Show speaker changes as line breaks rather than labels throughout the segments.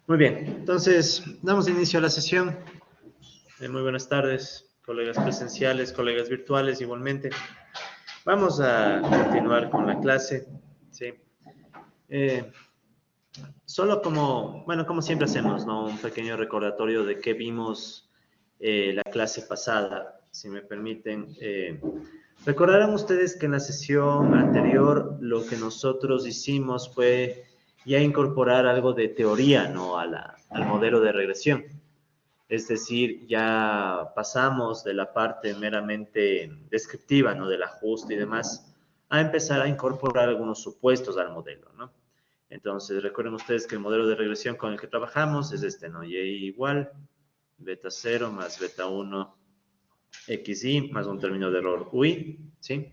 Muy bien, entonces damos inicio a la sesión. Muy buenas tardes, colegas presenciales, colegas virtuales igualmente. Vamos a continuar con la clase. ¿Sí? Eh, Solo como siempre hacemos, ¿no? Un pequeño recordatorio de qué vimos la clase pasada, si me permiten. Recordarán ustedes que en la sesión anterior lo que nosotros hicimos fue ya incorporar algo de teoría, ¿no? Al modelo de regresión. Es decir, ya pasamos de la parte meramente descriptiva, ¿no? Del ajuste y demás, a empezar a incorporar algunos supuestos al modelo, ¿no? Entonces, recuerden ustedes que el modelo de regresión con el que trabajamos es este, ¿no? Y igual, beta 0 más beta 1 xy más un término de error ui, ¿sí?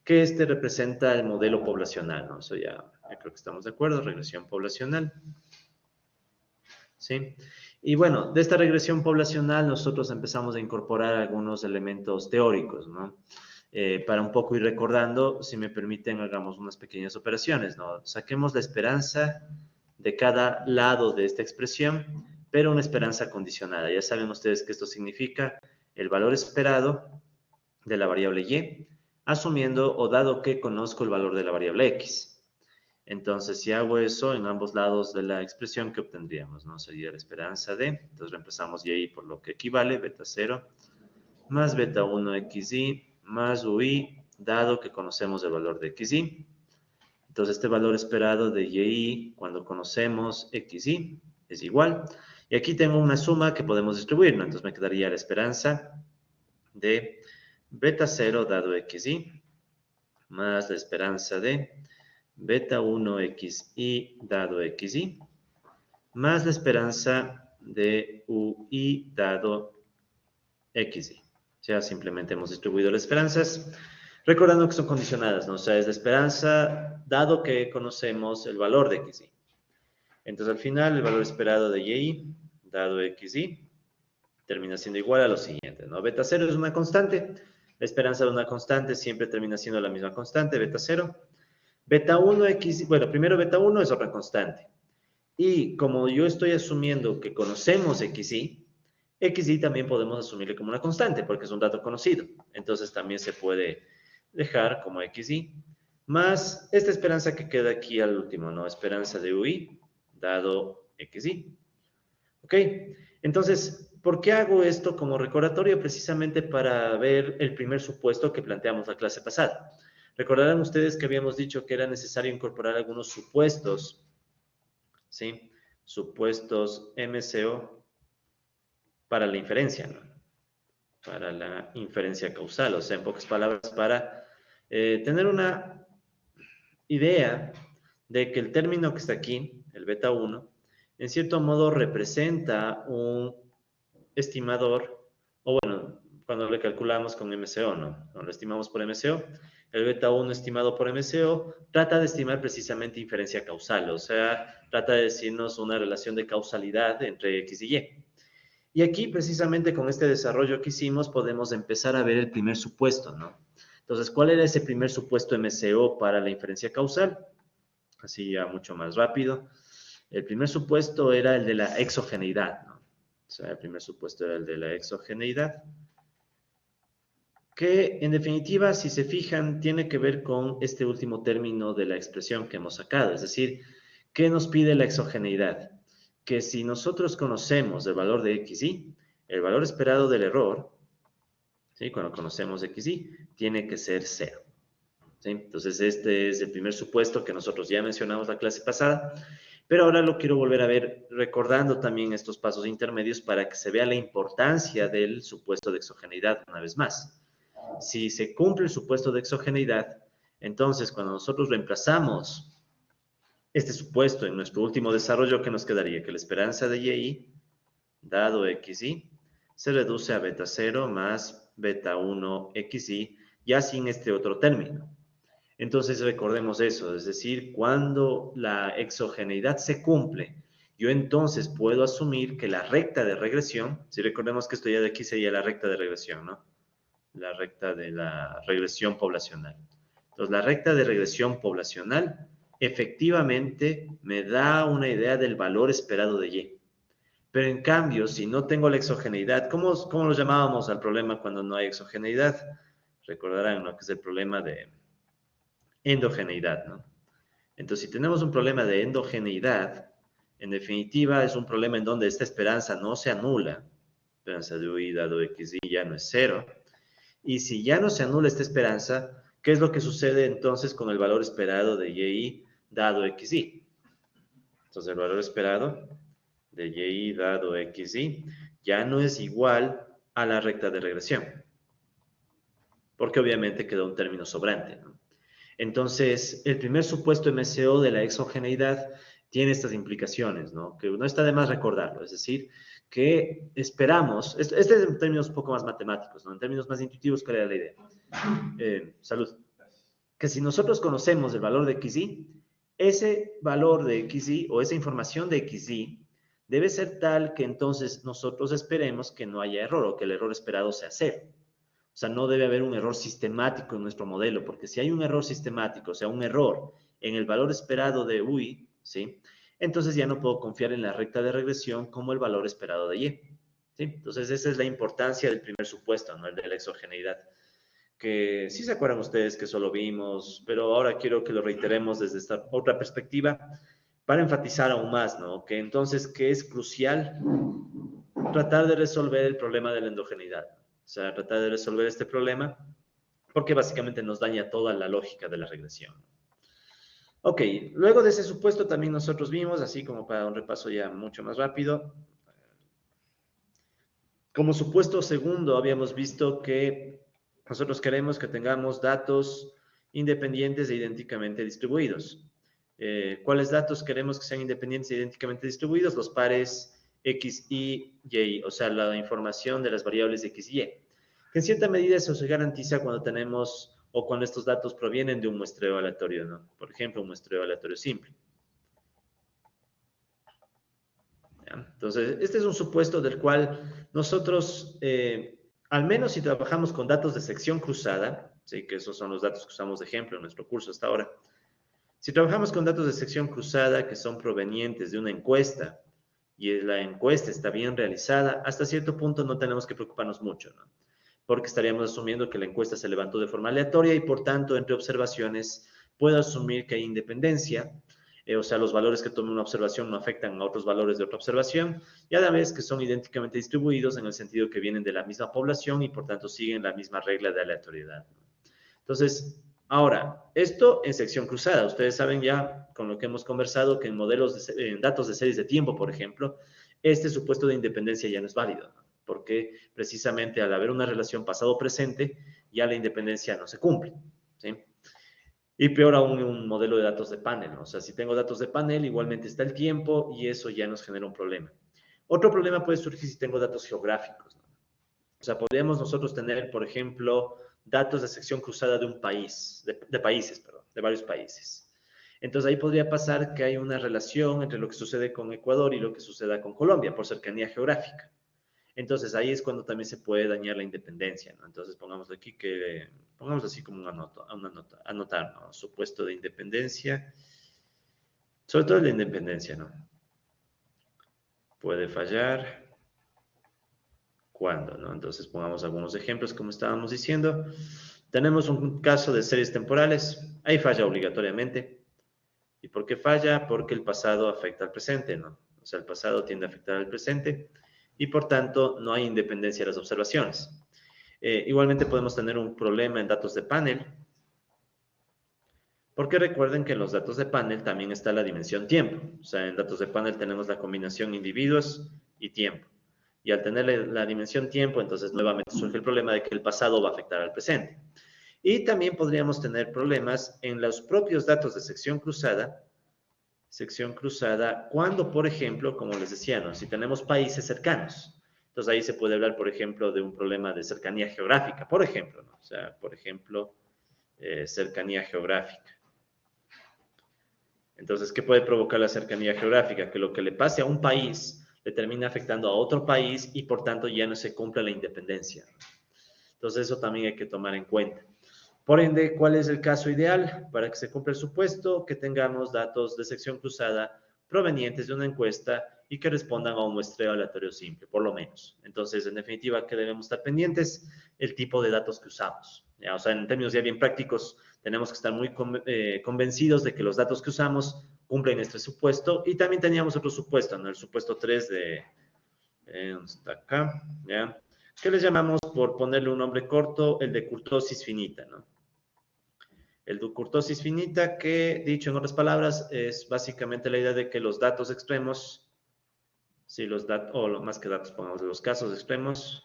Que este representa el modelo poblacional, ¿no? Eso ya creo que estamos de acuerdo, regresión poblacional. ¿Sí? Y bueno, de esta regresión poblacional nosotros empezamos a incorporar algunos elementos teóricos, ¿no? Para un poco ir recordando, si me permiten, hagamos unas pequeñas operaciones, ¿no? Saquemos la esperanza de cada lado de esta expresión, pero una esperanza condicionada. Ya saben ustedes que esto significa el valor esperado de la variable y, asumiendo o dado que conozco el valor de la variable x. Entonces, si hago eso en ambos lados de la expresión, ¿qué obtendríamos? ¿No? Sería la esperanza de, entonces reemplazamos y por lo que equivale, beta 0, más beta 1 xy, más ui, dado que conocemos el valor de xy. Entonces, este valor esperado de y cuando conocemos xy, es igual. Y aquí tengo una suma que podemos distribuir, ¿no? Entonces, me quedaría la esperanza de beta 0 dado xy, más la esperanza de beta 1 xy dado xy, más la esperanza de ui dado xy. O sea, simplemente hemos distribuido las esperanzas, recordando que son condicionadas, ¿no? O sea, es la esperanza dado que conocemos el valor de xy. Entonces, al final, el valor esperado de y dado xy termina siendo igual a lo siguiente, ¿no? Beta 0 es una constante, la esperanza de una constante siempre termina siendo la misma constante, beta 0. Beta 1 x, bueno, primero beta 1 es otra constante. Y como yo estoy asumiendo que conocemos xy también podemos asumirle como una constante porque es un dato conocido. Entonces también se puede dejar como xy más esta esperanza que queda aquí al último, ¿no? Esperanza de ui dado xy. ¿Ok? Entonces, ¿por qué hago esto como recordatorio? Precisamente para ver el primer supuesto que planteamos la clase pasada. Recordarán ustedes que habíamos dicho que era necesario incorporar algunos supuestos, ¿sí? Supuestos MCO para la inferencia, ¿no? Para la inferencia causal, o sea, en pocas palabras, para tener una idea de que el término que está aquí, el beta 1, en cierto modo representa un estimador, o bueno, cuando le calculamos con MCO, ¿no? Cuando lo estimamos por MCO, el beta 1 estimado por MCO trata de estimar precisamente inferencia causal, o sea, trata de decirnos una relación de causalidad entre X y Y. Y aquí, precisamente con este desarrollo que hicimos, podemos empezar a ver el primer supuesto, ¿no? Entonces, ¿cuál era ese primer supuesto MCO para la inferencia causal? Así ya mucho más rápido. El primer supuesto era el de la exogeneidad, ¿no? O sea, el primer supuesto era el de la exogeneidad, que en definitiva, si se fijan, tiene que ver con este último término de la expresión que hemos sacado, es decir, ¿qué nos pide la exogeneidad? Que si nosotros conocemos el valor de xy, el valor esperado del error, ¿sí? Cuando conocemos xy, tiene que ser 0. ¿Sí? Entonces, este es el primer supuesto que nosotros ya mencionamos la clase pasada, pero ahora lo quiero volver a ver recordando también estos pasos intermedios para que se vea la importancia del supuesto de exogeneidad una vez más. Si se cumple el supuesto de exogeneidad, entonces cuando nosotros reemplazamos este supuesto en nuestro último desarrollo, ¿qué nos quedaría? Que la esperanza de y dado xy se reduce a beta 0 más beta 1 xy, ya sin este otro término. Entonces recordemos eso, es decir, cuando la exogeneidad se cumple, yo entonces puedo asumir que la recta de regresión, si recordemos que esto ya de aquí sería la recta de regresión, ¿no? La recta de la regresión poblacional. Entonces, la recta de regresión poblacional efectivamente me da una idea del valor esperado de Y. Pero en cambio, si no tengo la exogeneidad, ¿cómo lo llamábamos al problema cuando no hay exogeneidad? Recordarán, ¿no?, que es el problema de endogeneidad, ¿no? Entonces, si tenemos un problema de endogeneidad, en definitiva es un problema en donde esta esperanza no se anula, esperanza de Y dado XY ya no es cero, y si ya no se anula esta esperanza, ¿qué es lo que sucede entonces con el valor esperado de Y dado XY? Entonces, el valor esperado de Y dado XY ya no es igual a la recta de regresión, porque obviamente quedó un término sobrante, ¿no? Entonces, el primer supuesto MCO de la exogeneidad tiene estas implicaciones, ¿no? Que no está de más recordarlo, es decir, que esperamos, este es en términos un poco más matemáticos, ¿no? En términos más intuitivos, ¿cuál era la idea? Salud. Que si nosotros conocemos el valor de XY, ese valor de XY o esa información de XY debe ser tal que entonces nosotros esperemos que no haya error o que el error esperado sea cero. O sea, no debe haber un error sistemático en nuestro modelo, porque si hay un error sistemático, o sea, un error en el valor esperado de Y, ¿sí?, entonces ya no puedo confiar en la recta de regresión como el valor esperado de Y, ¿sí? Entonces, esa es la importancia del primer supuesto, ¿no?, el de la exogeneidad, que sí se acuerdan ustedes que eso lo vimos, pero ahora quiero que lo reiteremos desde esta otra perspectiva para enfatizar aún más, ¿no?, que entonces, que es crucial tratar de resolver el problema de la endogeneidad. O sea, tratar de resolver este problema porque básicamente nos daña toda la lógica de la regresión. Ok, luego de ese supuesto también nosotros vimos, así como para un repaso ya mucho más rápido, como supuesto segundo habíamos visto que nosotros queremos que tengamos datos independientes e idénticamente distribuidos. ¿Cuáles datos queremos que sean independientes e idénticamente distribuidos? Los pares X, Y, Y, o sea, la información de las variables X y Y. Que en cierta medida eso se garantiza cuando tenemos o cuando estos datos provienen de un muestreo aleatorio, ¿no? Por ejemplo, un muestreo aleatorio simple. ¿Ya? Entonces, este es un supuesto del cual nosotros, al menos si trabajamos con datos de sección cruzada, ¿sí?, que esos son los datos que usamos de ejemplo en nuestro curso hasta ahora. Si trabajamos con datos de sección cruzada que son provenientes de una encuesta y la encuesta está bien realizada, hasta cierto punto no tenemos que preocuparnos mucho, ¿no?, porque estaríamos asumiendo que la encuesta se levantó de forma aleatoria y por tanto entre observaciones puedo asumir que hay independencia, o sea, los valores que tome una observación no afectan a otros valores de otra observación, y a la vez que son idénticamente distribuidos en el sentido que vienen de la misma población y por tanto siguen la misma regla de aleatoriedad. Entonces, ahora, esto en sección cruzada. Ustedes saben ya, con lo que hemos conversado, que en modelos, en datos de series de tiempo, por ejemplo, este supuesto de independencia ya no es válido, ¿no?, porque precisamente al haber una relación pasado-presente, ya la independencia no se cumple, ¿sí? Y peor aún un modelo de datos de panel, ¿no? O sea, si tengo datos de panel, igualmente está el tiempo y eso ya nos genera un problema. Otro problema puede surgir si tengo datos geográficos, ¿no? O sea, podríamos nosotros tener, por ejemplo, datos de sección cruzada de un país, de países, perdón, de varios países. Entonces ahí podría pasar que hay una relación entre lo que sucede con Ecuador y lo que suceda con Colombia por cercanía geográfica. Entonces ahí es cuando también se puede dañar la independencia, ¿no? Entonces pongamos aquí que, pongamos así como anotar, ¿no?, supuesto de independencia, sobre todo la independencia, ¿no? Puede fallar. ¿Cuándo, no? Entonces pongamos algunos ejemplos como estábamos diciendo. Tenemos un caso de series temporales, ahí falla obligatoriamente. ¿Y por qué falla? Porque el pasado afecta al presente, ¿no? O sea, el pasado tiende a afectar al presente y por tanto no hay independencia de las observaciones. Igualmente podemos tener un problema en datos de panel, porque recuerden que en los datos de panel también está la dimensión tiempo. O sea, en datos de panel tenemos la combinación individuos y tiempo. Y al tener la dimensión tiempo, entonces nuevamente surge el problema de que el pasado va a afectar al presente. Y también podríamos tener problemas en los propios datos de sección cruzada, cuando, por ejemplo, como les decía, ¿no?, si tenemos países cercanos. Entonces ahí se puede hablar, por ejemplo, de un problema de cercanía geográfica, por ejemplo, ¿no? O sea, por ejemplo, cercanía geográfica. Entonces, ¿qué puede provocar la cercanía geográfica? Que lo que le pase a un país le termina afectando a otro país y por tanto ya no se cumple la independencia. Entonces, eso también hay que tomar en cuenta. Por ende, ¿cuál es el caso ideal para que se cumpla el supuesto? Que tengamos datos de sección cruzada provenientes de una encuesta y que respondan a un muestreo aleatorio simple, por lo menos. Entonces, en definitiva, ¿qué debemos estar pendientes? El tipo de datos que usamos. ¿Ya? O sea, en términos ya bien prácticos, tenemos que estar muy convencidos de que los datos que usamos cumplen este supuesto. Y también teníamos otro supuesto, ¿no? El supuesto 3 de... ¿dónde está acá? ¿Ya? ¿Qué les llamamos, por ponerle un nombre corto, el de curtosis finita, ¿no? El de curtosis finita, que, dicho en otras palabras, es básicamente la idea de que los datos extremos, si los datos, o más que datos, pongamos los casos extremos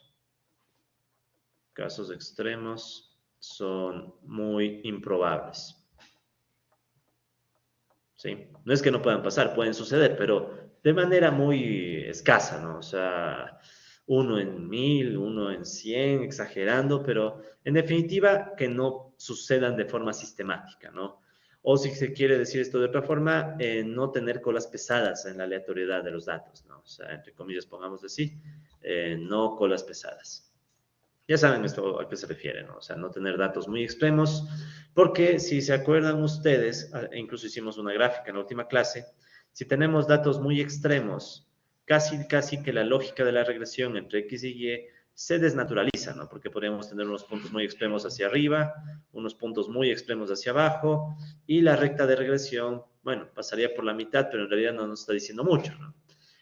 son muy improbables. ¿Sí? No es que no puedan pasar, pueden suceder, pero de manera muy escasa, ¿no? O sea, 1 en 1000, 1 en 100, exagerando, pero en definitiva que no sucedan de forma sistemática, ¿no? O si se quiere decir esto de otra forma, no tener colas pesadas en la aleatoriedad de los datos, ¿no? O sea, entre comillas, pongamos así, no colas pesadas. Ya saben esto a qué se refiere, ¿no? O sea, no tener datos muy extremos, porque si se acuerdan ustedes, incluso hicimos una gráfica en la última clase, si tenemos datos muy extremos, casi que la lógica de la regresión entre X y Y se desnaturaliza, ¿no? Porque podríamos tener unos puntos muy extremos hacia arriba, unos puntos muy extremos hacia abajo, y la recta de regresión, bueno, pasaría por la mitad, pero en realidad no nos está diciendo mucho, ¿no?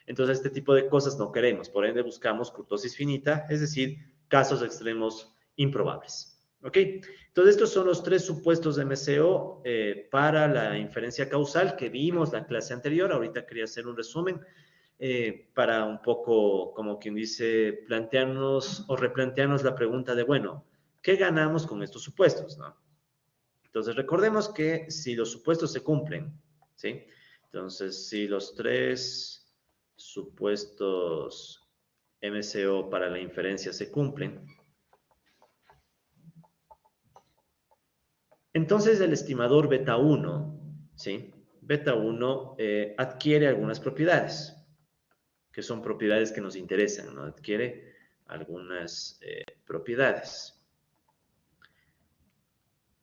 Entonces, este tipo de cosas no queremos, por ende buscamos kurtosis finita, es decir, casos extremos improbables. ¿Ok? Entonces, estos son los tres supuestos de MCO para la inferencia causal que vimos la clase anterior. Ahorita quería hacer un resumen para un poco, como quien dice, plantearnos o replantearnos la pregunta de, bueno, ¿qué ganamos con estos supuestos? ¿No? Entonces, recordemos que si los supuestos se cumplen, ¿sí? Entonces, si los tres supuestos MCO para la inferencia se cumplen, entonces el estimador beta 1, ¿sí? Beta 1 adquiere algunas propiedades, que son propiedades que nos interesan, ¿no? Adquiere algunas propiedades.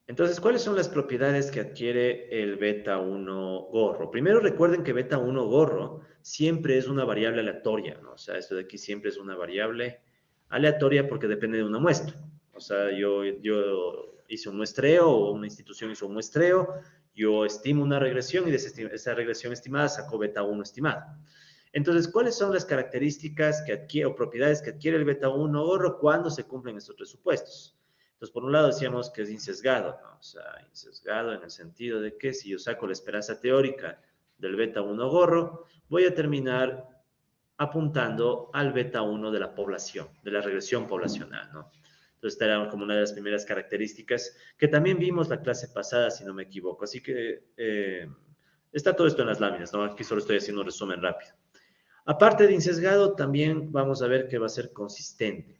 Entonces, ¿cuáles son las propiedades que adquiere el beta 1 gorro? Primero recuerden que beta 1 gorro siempre es una variable aleatoria, ¿no? O sea, esto de aquí siempre es una variable aleatoria porque depende de una muestra. O sea, yo hice un muestreo o una institución hizo un muestreo, yo estimo una regresión y de esa regresión estimada sacó beta 1 estimado. Entonces, ¿cuáles son las características que adquiere o propiedades que adquiere el beta 1 gorro cuando se cumplen estos tres supuestos? Entonces, por un lado decíamos que es insesgado, ¿no? O sea, insesgado en el sentido de que si yo saco la esperanza teórica del beta 1 gorro, voy a terminar apuntando al beta 1 de la población, de la regresión poblacional, ¿no? Entonces, esta era como una de las primeras características que también vimos la clase pasada, si no me equivoco. Así que está todo esto en las láminas, ¿no? Aquí solo estoy haciendo un resumen rápido. Aparte de insesgado, también vamos a ver que va a ser consistente,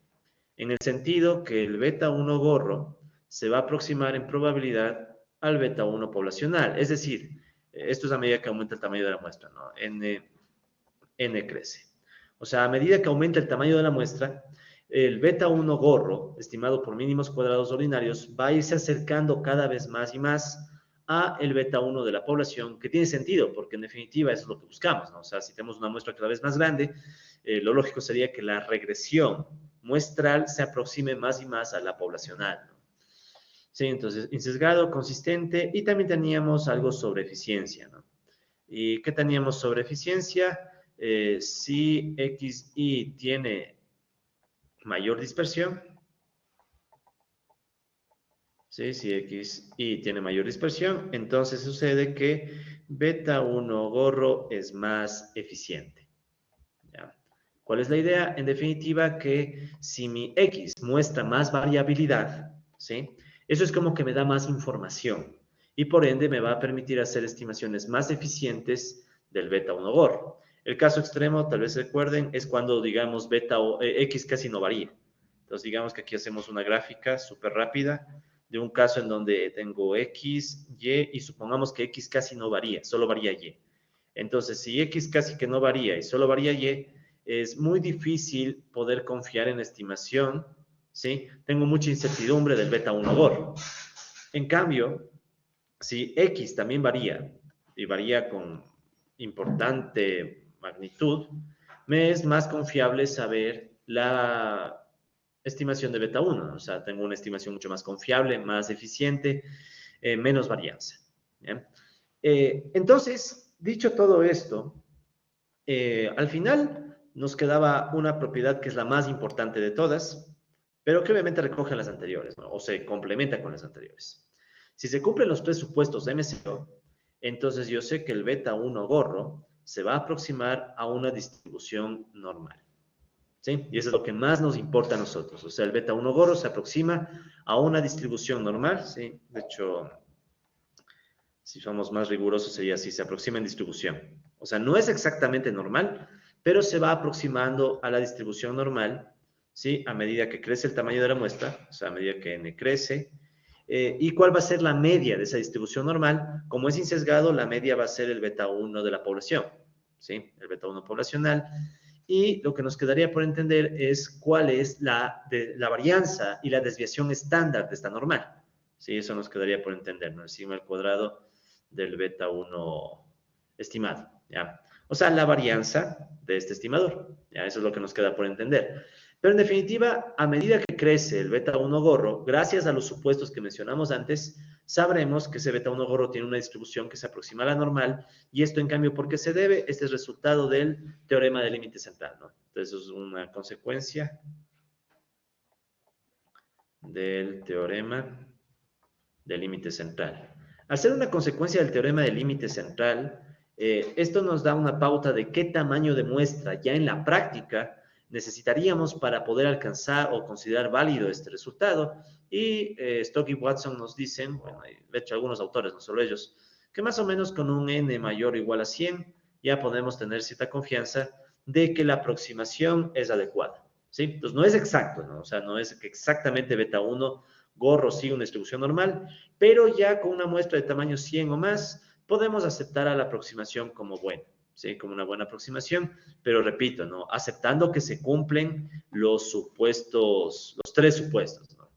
en el sentido que el beta 1 gorro se va a aproximar en probabilidad al beta 1 poblacional. Es decir, esto es a medida que aumenta el tamaño de la muestra, ¿no? N crece. O sea, a medida que aumenta el tamaño de la muestra, el beta 1 gorro, estimado por mínimos cuadrados ordinarios, va a irse acercando cada vez más y más a el beta 1 de la población, que tiene sentido, porque en definitiva eso es lo que buscamos, ¿no? O sea, si tenemos una muestra cada vez más grande, lo lógico sería que la regresión muestral se aproxime más y más a la poblacional, ¿no? Sí, entonces, insesgado, consistente, y también teníamos algo sobre eficiencia, ¿no? ¿Y qué teníamos sobre eficiencia? Si XY tiene mayor dispersión, ¿sí? Si XY tiene mayor dispersión, entonces sucede que beta 1 gorro es más eficiente. ¿Ya? ¿Cuál es la idea? En definitiva, que si mi X muestra más variabilidad, ¿sí? Eso es como que me da más información y por ende me va a permitir hacer estimaciones más eficientes del beta 1 gorro. El caso extremo, tal vez recuerden, es cuando, digamos, X casi no varía. Entonces, digamos que aquí hacemos una gráfica súper rápida de un caso en donde tengo X, Y, y supongamos que X casi no varía, solo varía Y. Entonces, si X casi que no varía y solo varía Y, es muy difícil poder confiar en la estimación, ¿sí? Tengo mucha incertidumbre del beta 1 gorro. En cambio, si X también varía, y varía con importante magnitud, me es más confiable saber la estimación de beta 1. O sea, tengo una estimación mucho más confiable, más eficiente, menos varianza. ¿Bien? Entonces, dicho todo esto, al final nos quedaba una propiedad que es la más importante de todas, pero que obviamente recoge las anteriores, ¿no? O se complementa con las anteriores. Si se cumplen los tres supuestos de MCO, entonces yo sé que el beta 1 gorro se va a aproximar a una distribución normal. ¿Sí? Y eso es lo que más nos importa a nosotros. O sea, el beta 1 gorro se aproxima a una distribución normal. ¿Sí? De hecho, si somos más rigurosos sería así, se aproxima en distribución. O sea, no es exactamente normal, pero se va aproximando a la distribución normal, ¿sí? A medida que crece el tamaño de la muestra, o sea, a medida que n crece. ¿Y cuál va a ser la media de esa distribución normal? Como es insesgado, la media va a ser el beta 1 de la población, ¿sí? El beta 1 poblacional. Y lo que nos quedaría por entender es cuál es la varianza y la desviación estándar de esta normal. Sí, eso nos quedaría por entender, ¿no? El sigma al cuadrado del beta 1 estimado, ¿ya? O sea, la varianza de este estimador, ¿ya? Eso es lo que nos queda por entender. Pero en definitiva, a medida que crece el beta 1 gorro, gracias a los supuestos que mencionamos antes, sabremos que ese beta 1 gorro tiene una distribución que se aproxima a la normal, y esto en cambio, ¿por qué se debe? Este es resultado del teorema del límite central, ¿no? Entonces, es una consecuencia del teorema del límite central. Al ser una consecuencia del teorema del límite central, esto nos da una pauta de qué tamaño de muestra ya en la práctica necesitaríamos para poder alcanzar o considerar válido este resultado. Y Stock y Watson nos dicen, bueno, de hecho algunos autores, no solo ellos, que más o menos con un n mayor o igual a 100 ya podemos tener cierta confianza de que la aproximación es adecuada. ¿Sí? Entonces no es exacto, ¿no? O sea, no es que exactamente beta 1 gorro sigue una distribución normal, pero ya con una muestra de tamaño 100 o más, podemos aceptar a la aproximación como buena, ¿sí? Como una buena aproximación, pero repito, ¿no? Aceptando que se cumplen los supuestos, los tres supuestos, ¿no?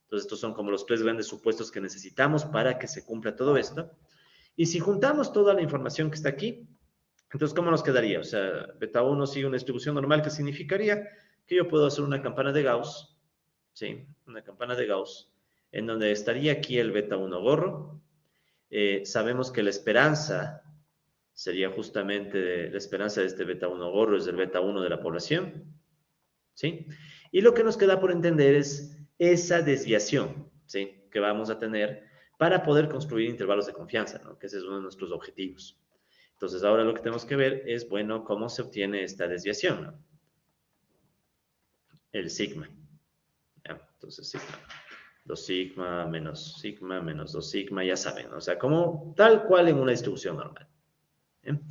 Entonces, estos son como los tres grandes supuestos que necesitamos para que se cumpla todo esto. Y si juntamos toda la información que está aquí, entonces, ¿cómo nos quedaría? O sea, beta 1 sigue una distribución normal, que significaría que yo puedo hacer una campana de Gauss, ¿sí? Una campana de Gauss, en donde estaría aquí el beta 1 gorro. Sabemos que la esperanza sería justamente la esperanza de este beta 1 gorro, es el beta 1 de la población, ¿sí? Y lo que nos queda por entender es esa desviación, ¿sí? Que vamos a tener para poder construir intervalos de confianza, ¿no? Que ese es uno de nuestros objetivos. Entonces, ahora lo que tenemos que ver es, bueno, cómo se obtiene esta desviación, ¿no? El sigma. ¿Ya? Entonces, sigma. 2 sigma menos 2 sigma, ya saben, ¿no? O sea, como tal cual en una distribución normal. ¿Bien?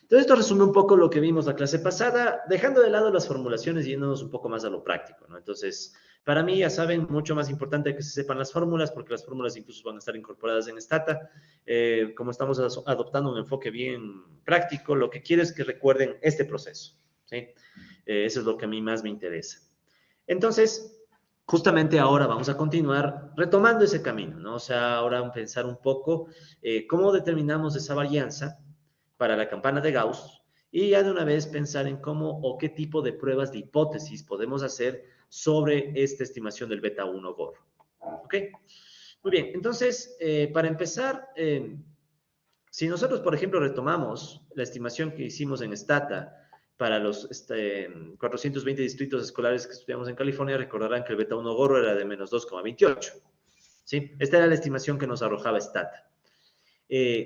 Entonces, esto resume un poco lo que vimos la clase pasada, dejando de lado las formulaciones y yéndonos un poco más a lo práctico, ¿no? Entonces, para mí, ya saben, mucho más importante que se sepan las fórmulas, porque las fórmulas incluso van a estar incorporadas en Stata. Como estamos adoptando un enfoque bien práctico, lo que quiero es que recuerden este proceso, ¿sí? Eso es lo que a mí más me interesa. Entonces, justamente ahora vamos a continuar retomando ese camino, ¿no? O sea, ahora pensar un poco cómo determinamos esa varianza para la campana de Gauss y ya de una vez pensar en cómo o qué tipo de pruebas de hipótesis podemos hacer sobre esta estimación del beta 1 gorro. ¿Ok? Muy bien, entonces, para empezar, si nosotros, por ejemplo, retomamos la estimación que hicimos en Stata para los 420 distritos escolares que estudiamos en California, recordarán que el beta 1 gorro era de menos 2,28. ¿Sí? Esta era la estimación que nos arrojaba Stata.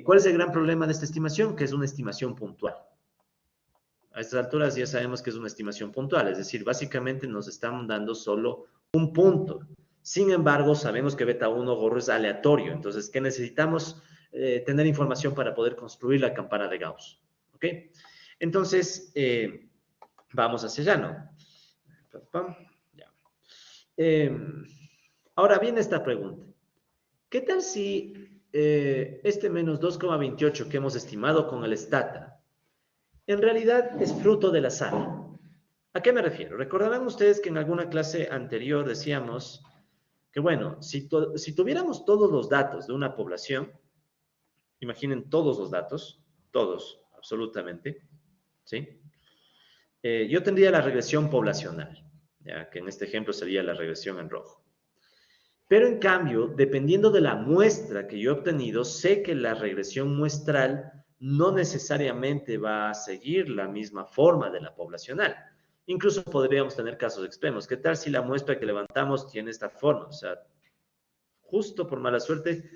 ¿Cuál es el gran problema de esta estimación? Que es una estimación puntual. A estas alturas ya sabemos que es una estimación puntual, es decir, básicamente nos están dando solo un punto. Sin embargo, sabemos que beta 1 gorro es aleatorio, entonces, ¿qué necesitamos? Tener información para poder construir la campana de Gauss. ¿Ok? Entonces, vamos hacia allá, ¿no? Ya. Ahora viene esta pregunta. ¿Qué tal si este menos 2,28 que hemos estimado con el Stata en realidad es fruto del azar? ¿A qué me refiero? Recordarán ustedes que en alguna clase anterior decíamos que bueno, si tuviéramos todos los datos de una población, imaginen todos los datos, todos, absolutamente, ¿sí? Yo tendría la regresión poblacional, ya que en este ejemplo sería la regresión en rojo. Pero en cambio, dependiendo de la muestra que yo he obtenido, sé que la regresión muestral no necesariamente va a seguir la misma forma de la poblacional. Incluso podríamos tener casos extremos. ¿Qué tal si la muestra que levantamos tiene esta forma? O sea, justo por mala suerte,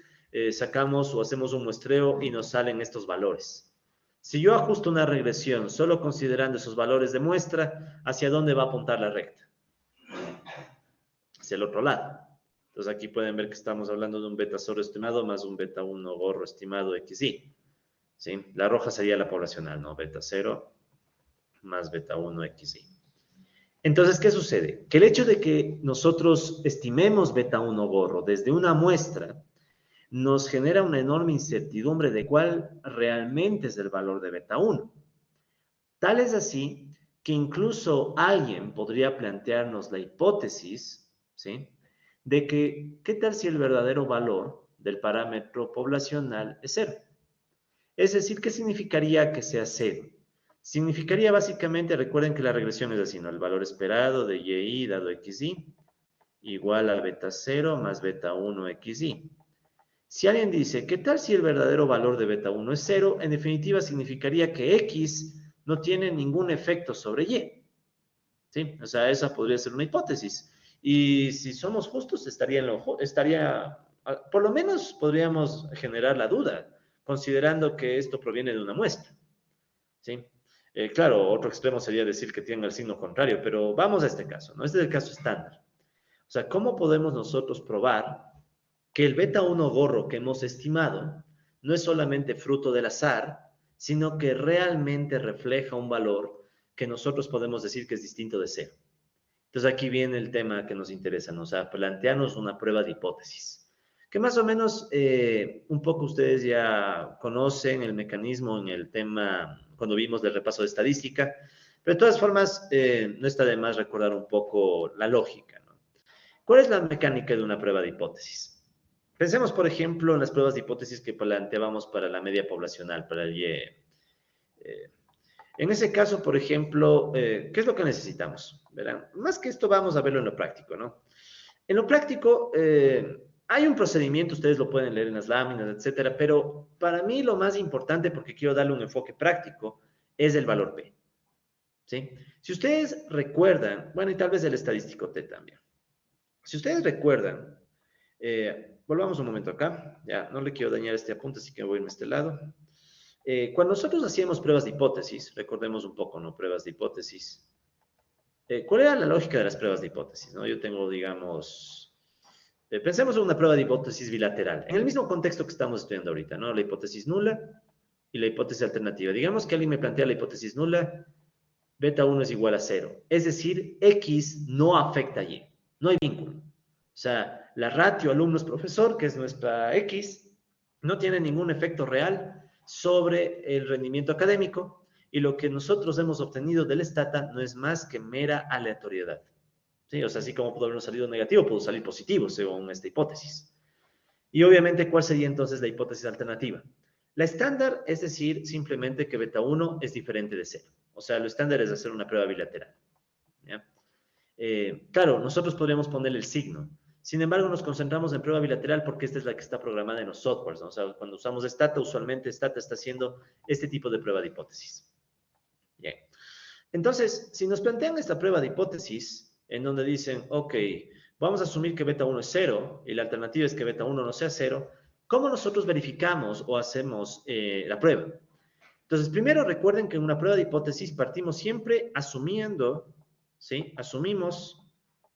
sacamos o hacemos un muestreo y nos salen estos valores. Si yo ajusto una regresión solo considerando esos valores de muestra, ¿hacia dónde va a apuntar la recta? Hacia el otro lado. Entonces aquí pueden ver que estamos hablando de un beta 0 estimado más un beta 1 gorro estimado XY. ¿Sí? La roja sería la poblacional, ¿no? Beta 0 más beta 1 XY. Entonces, ¿qué sucede? Que el hecho de que nosotros estimemos beta 1 gorro desde una muestra nos genera una enorme incertidumbre de cuál realmente es el valor de beta 1. Tal es así que incluso alguien podría plantearnos la hipótesis, ¿sí?, de que, ¿qué tal si el verdadero valor del parámetro poblacional es 0? Es decir, ¿qué significaría que sea 0? Significaría básicamente, recuerden que la regresión es así, ¿no? El valor esperado de y dado xy igual a beta 0 más beta 1 xy. Si alguien dice, ¿qué tal si el verdadero valor de beta 1 es 0? En definitiva, significaría que x no tiene ningún efecto sobre y. ¿Sí? O sea, esa podría ser una hipótesis. Y si somos justos, por lo menos podríamos generar la duda, considerando que esto proviene de una muestra. ¿Sí? Claro, otro extremo sería decir que tiene el signo contrario, pero vamos a este caso, ¿no? Este es el caso estándar. O sea, ¿cómo podemos nosotros probar que el beta 1 gorro que hemos estimado no es solamente fruto del azar, sino que realmente refleja un valor que nosotros podemos decir que es distinto de 0? Entonces aquí viene el tema que nos interesa, ¿no? O sea, plantearnos una prueba de hipótesis, que más o menos un poco ustedes ya conocen el mecanismo en el tema cuando vimos el repaso de estadística, pero de todas formas no está de más recordar un poco la lógica, ¿no? ¿Cuál es la mecánica de una prueba de hipótesis? Pensemos, por ejemplo, en las pruebas de hipótesis que planteábamos para la media poblacional, para el Y. En ese caso, por ejemplo, ¿qué es lo que necesitamos? Verán, más que esto vamos a verlo en lo práctico, ¿no? En lo práctico, hay un procedimiento, ustedes lo pueden leer en las láminas, etcétera, pero para mí lo más importante, porque quiero darle un enfoque práctico, es el valor P, ¿sí? Si ustedes recuerdan, bueno, y tal vez el estadístico T también. Si ustedes recuerdan, volvamos un momento acá, ya, no le quiero dañar este apunte, así que voy a irme a este lado. Cuando nosotros hacíamos pruebas de hipótesis, recordemos un poco, ¿no? Pruebas de hipótesis. ¿Cuál era la lógica de las pruebas de hipótesis, no? Yo tengo, digamos, pensemos en una prueba de hipótesis bilateral, en el mismo contexto que estamos estudiando ahorita, ¿no? La hipótesis nula y la hipótesis alternativa. Digamos que alguien me plantea la hipótesis nula, beta 1 es igual a 0. Es decir, X no afecta a Y, no hay vínculo. O sea, la ratio alumnos-profesor, que es nuestra X, no tiene ningún efecto real sobre el rendimiento académico y lo que nosotros hemos obtenido del Stata no es más que mera aleatoriedad. ¿Sí? O sea, así como pudo haber salido negativo, pudo salir positivo según esta hipótesis. Y obviamente, ¿cuál sería entonces la hipótesis alternativa? La estándar es decir simplemente que beta 1 es diferente de 0. O sea, lo estándar es hacer una prueba bilateral. ¿Ya? Claro, nosotros podríamos ponerle el signo. Sin embargo, nos concentramos en prueba bilateral porque esta es la que está programada en los softwares, ¿no? O sea, cuando usamos Stata, usualmente Stata está haciendo este tipo de prueba de hipótesis. Bien. Entonces, si nos plantean esta prueba de hipótesis, en donde dicen, ok, vamos a asumir que beta 1 es 0 y la alternativa es que beta 1 no sea 0, ¿cómo nosotros verificamos o hacemos la prueba? Entonces, primero recuerden que en una prueba de hipótesis partimos siempre asumiendo, ¿sí? Asumimos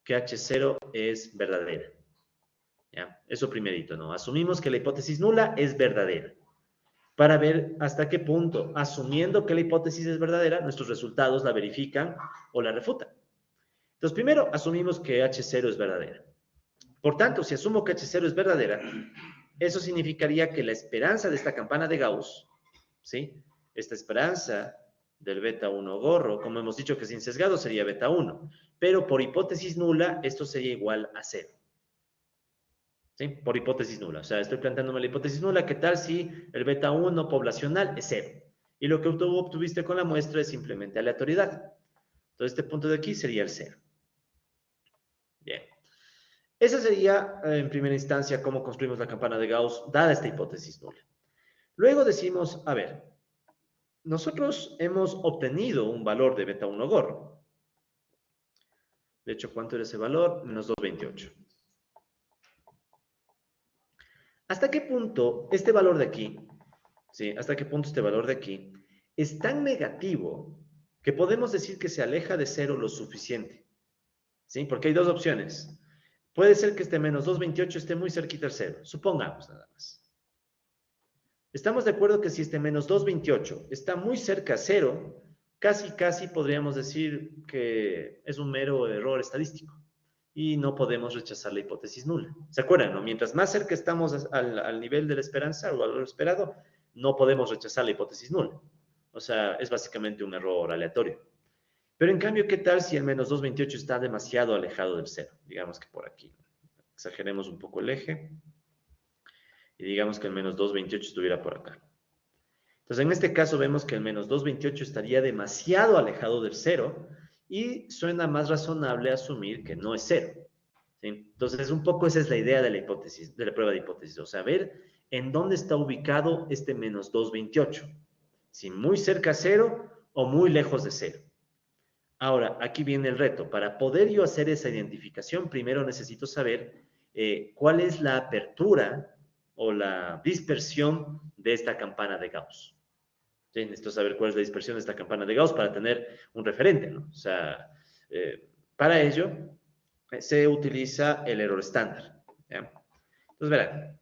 que H0 es verdadera. ¿Ya? Eso primerito, ¿no? Asumimos que la hipótesis nula es verdadera. Para ver hasta qué punto, asumiendo que la hipótesis es verdadera, nuestros resultados la verifican o la refutan. Entonces, primero asumimos que H0 es verdadera. Por tanto, si asumo que H0 es verdadera, eso significaría que la esperanza de esta campana de Gauss, ¿sí? Esta esperanza del beta 1 gorro, como hemos dicho que sin sesgado sería beta 1, pero por hipótesis nula esto sería igual a 0. ¿sí? Por hipótesis nula. O sea, estoy planteándome la hipótesis nula. ¿Qué tal si el beta 1 poblacional es 0? Y lo que tú obtuviste con la muestra es simplemente aleatoriedad. Entonces, este punto de aquí sería el 0. Bien. Esa sería, en primera instancia, cómo construimos la campana de Gauss, dada esta hipótesis nula. Luego decimos, a ver, nosotros hemos obtenido un valor de beta 1 gorro. De hecho, ¿cuánto era ese valor? Menos 228. ¿Hasta qué punto este valor de aquí, sí, hasta qué punto este valor de aquí es tan negativo que podemos decir que se aleja de 0 lo suficiente? ¿Sí? Porque hay dos opciones. Puede ser que este menos 228 esté muy cerquita al 0. Supongamos nada más. Estamos de acuerdo que si este menos 228 está muy cerca a 0, casi podríamos decir que es un mero error estadístico y no podemos rechazar la hipótesis nula. ¿Se acuerdan? No? Mientras más cerca estamos al nivel de la esperanza o al esperado, no podemos rechazar la hipótesis nula. O sea, es básicamente un error aleatorio. Pero en cambio, ¿qué tal si el menos 228 está demasiado alejado del 0? Digamos que por aquí. Exageremos un poco el eje y digamos que el menos 228 estuviera por acá. Entonces, en este caso vemos que el menos 228 estaría demasiado alejado del 0 y suena más razonable asumir que no es 0. ¿Sí? Entonces, un poco esa es la idea de la hipótesis, de la prueba de hipótesis, o sea, ver en dónde está ubicado este menos 228. Si muy cerca a 0 o muy lejos de 0. Ahora, aquí viene el reto. Para poder yo hacer esa identificación, primero necesito saber cuál es la apertura o la dispersión de esta campana de Gauss. ¿Sí? Necesito saber cuál es la dispersión de esta campana de Gauss para tener un referente, ¿no? O sea, para ello se utiliza el error estándar. ¿Ya? Entonces, verán.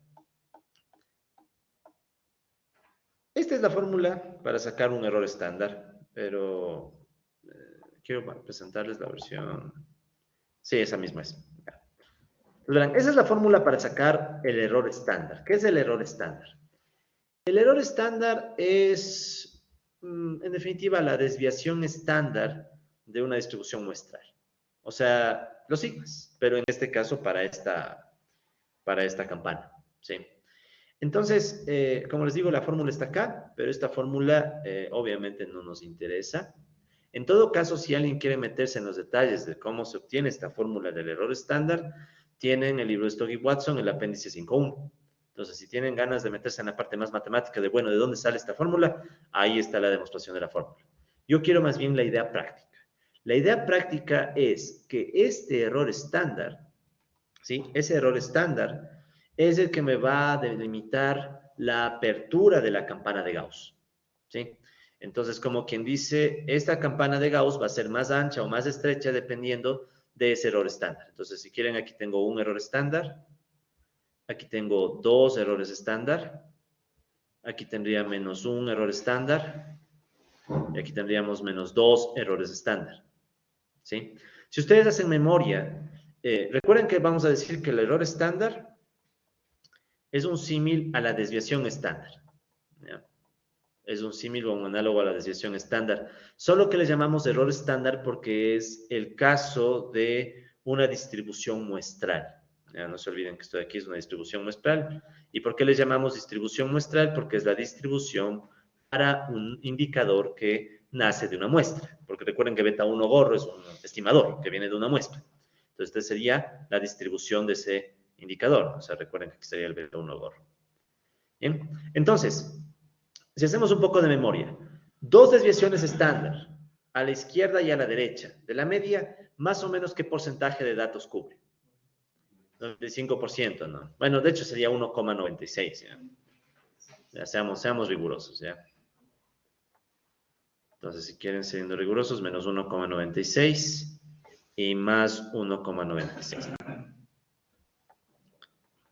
Esta es la fórmula para sacar un error estándar, pero quiero presentarles la versión. Sí, esa misma es. Verán, esa es la fórmula para sacar el error estándar. ¿Qué es el error estándar? El error estándar es, en definitiva, la desviación estándar de una distribución muestral. O sea, los sigmas, pero en este caso para esta campana. ¿Sí? Entonces, como les digo, la fórmula está acá, pero esta fórmula obviamente no nos interesa. En todo caso, si alguien quiere meterse en los detalles de cómo se obtiene esta fórmula del error estándar, tienen el libro de Stock y Watson, el apéndice 5.1. Entonces, si tienen ganas de meterse en la parte más matemática de, bueno, ¿de dónde sale esta fórmula? Ahí está la demostración de la fórmula. Yo quiero más bien la idea práctica. La idea práctica es que este error estándar, ¿sí? Ese error estándar es el que me va a delimitar la apertura de la campana de Gauss, ¿sí? Entonces, como quien dice, esta campana de Gauss va a ser más ancha o más estrecha dependiendo de ese error estándar. Entonces, si quieren, aquí tengo un error estándar, aquí tengo dos errores estándar, aquí tendría menos un error estándar, y aquí tendríamos menos dos errores estándar, ¿sí? Si ustedes hacen memoria, recuerden que vamos a decir que el error estándar es un símil a la desviación estándar, ¿ya? Es un símil o un análogo a la desviación estándar, solo que le llamamos error estándar porque es el caso de una distribución muestral. Ya no se olviden que esto de aquí es una distribución muestral. ¿Y por qué le llamamos distribución muestral? Porque es la distribución para un indicador que nace de una muestra. Porque recuerden que beta 1 gorro es un estimador que viene de una muestra. Entonces, esta sería la distribución de ese indicador. O sea, recuerden que aquí sería el beta 1 gorro. Bien, entonces, si hacemos un poco de memoria, dos desviaciones estándar, a la izquierda y a la derecha, de la media, más o menos qué porcentaje de datos cubre. 95%, ¿no? Bueno, de hecho sería 1,96, ¿ya? Ya seamos rigurosos, ¿ya? Entonces, si quieren siendo rigurosos, menos 1,96 y más 1,96.